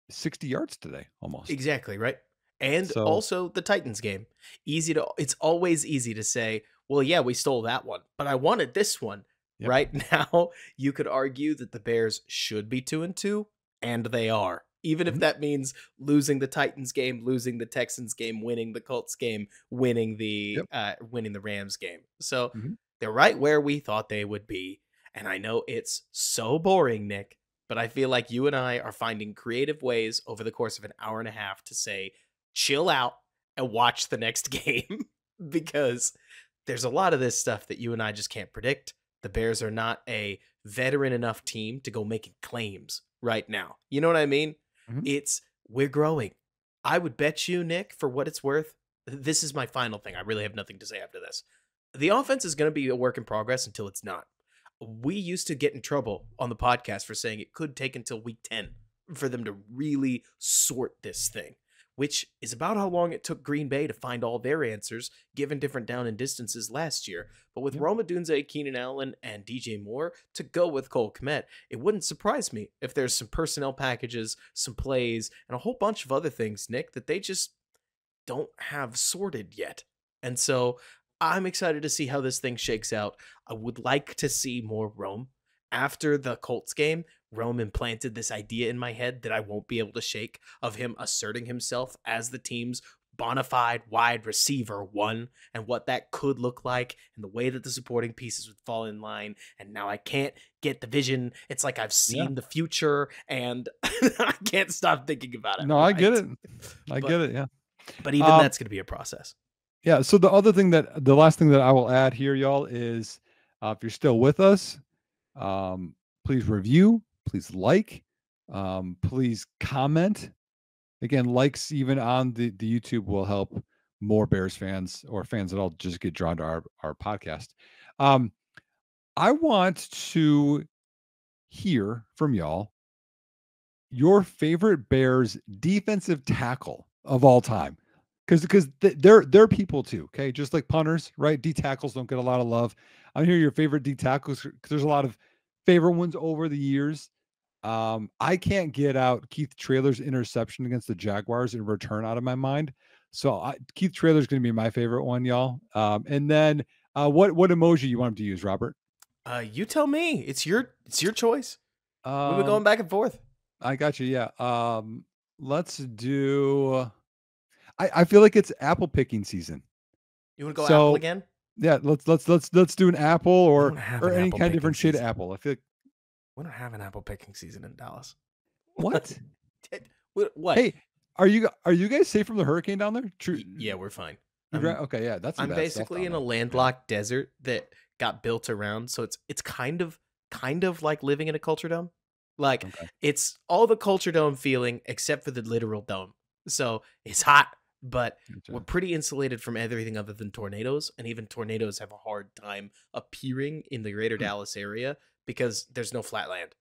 60 yards today, almost. Exactly, right? And So, also the Titans game. It's always easy to say, well, yeah, we stole that one, but I wanted this one. yep. Right now, you could argue that the Bears should be 2-2, and they are. Even if Mhm. that means losing the Titans game, losing the Texans game, winning the Colts game, winning Yep. the Rams game. So Mhm. they're right where we thought they would be. And I know it's so boring, Nick, but I feel like you and I are finding creative ways over the course of an hour and a half to say, chill out and watch the next game, because there's a lot of this stuff that you and I just can't predict. The Bears are not a veteran enough team to go making claims right now. You know what I mean? Mhm. We're growing. I would bet you, Nick, for what it's worth, this is my final thing. I really have nothing to say after this. The offense is going to be a work in progress until it's not. We used to get in trouble on the podcast for saying it could take until week 10 for them to really sort this thing, which is about how long it took Green Bay to find all their answers, given different down and distances last year. But with Yep. Roma Dunze, Keenan Allen, and DJ Moore to go with Cole Kmet, it wouldn't surprise me if there's some personnel packages, some plays, and a whole bunch of other things, Nick, that they just don't have sorted yet. And so I'm excited to see how this thing shakes out. I would like to see more Rome. After the Colts game, Rome implanted this idea in my head that I won't be able to shake, of him asserting himself as the team's bona fide wide receiver one and what that could look like and the way that the supporting pieces would fall in line. And now I can't get the vision. It's like I've Yeah. seen the future and I can't stop thinking about it. No, I get it. I get it. Yeah. But even that's going to be a process. Yeah. So the last thing that I will add here, y'all, is if you're still with us, please review, please like, please comment. Again, likes even on the YouTube will help more Bears fans or fans at all just get drawn to our podcast. I want to hear from y'all your favorite Bears defensive tackle of all time. Because they're people too, okay? Just like punters, right? D tackles don't get a lot of love. I hear your favorite D tackles because there's a lot of favorite ones over the years. I can't get out Keith Traylor's interception against the Jaguars in return out of my mind. So Keith Traylor's going to be my favorite one, y'all. And then what emoji you want him to use, Robert? You tell me. It's your choice. We've been going back and forth. I got you. Yeah. Let's do. I feel like it's apple picking season. You want to go apple again? Yeah. Let's do an apple or any kind of different shade of apple. I feel like we don't have an apple picking season in Dallas. What? What? Hey, are you guys safe from the hurricane down there? True. Yeah, we're fine. Okay, yeah, that's. I'm basically in a landlocked desert that got built around, so it's kind of like living in a culture dome. Like it's all the culture dome feeling except for the literal dome. So it's hot, but we're pretty insulated from everything other than tornadoes, and even tornadoes have a hard time appearing in the greater Dallas area because there's no flat land.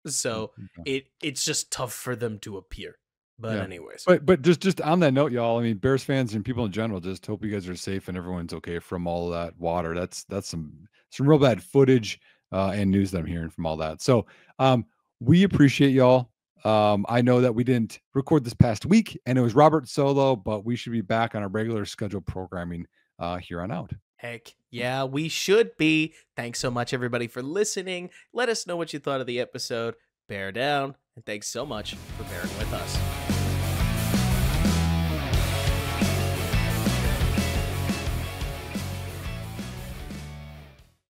So it's just tough for them to appear. But anyways. But just on that note, y'all, I mean, Bears fans and people in general, just hope you guys are safe and everyone's okay from all that water. That's some real bad footage and news that I'm hearing from all that. So we appreciate y'all. I know that we didn't record this past week and it was Robert solo, but we should be back on our regular scheduled programming here on out. Heck yeah, we should be. Thanks so much, everybody, for listening. Let us know what you thought of the episode. Bear down, and thanks so much for bearing with us.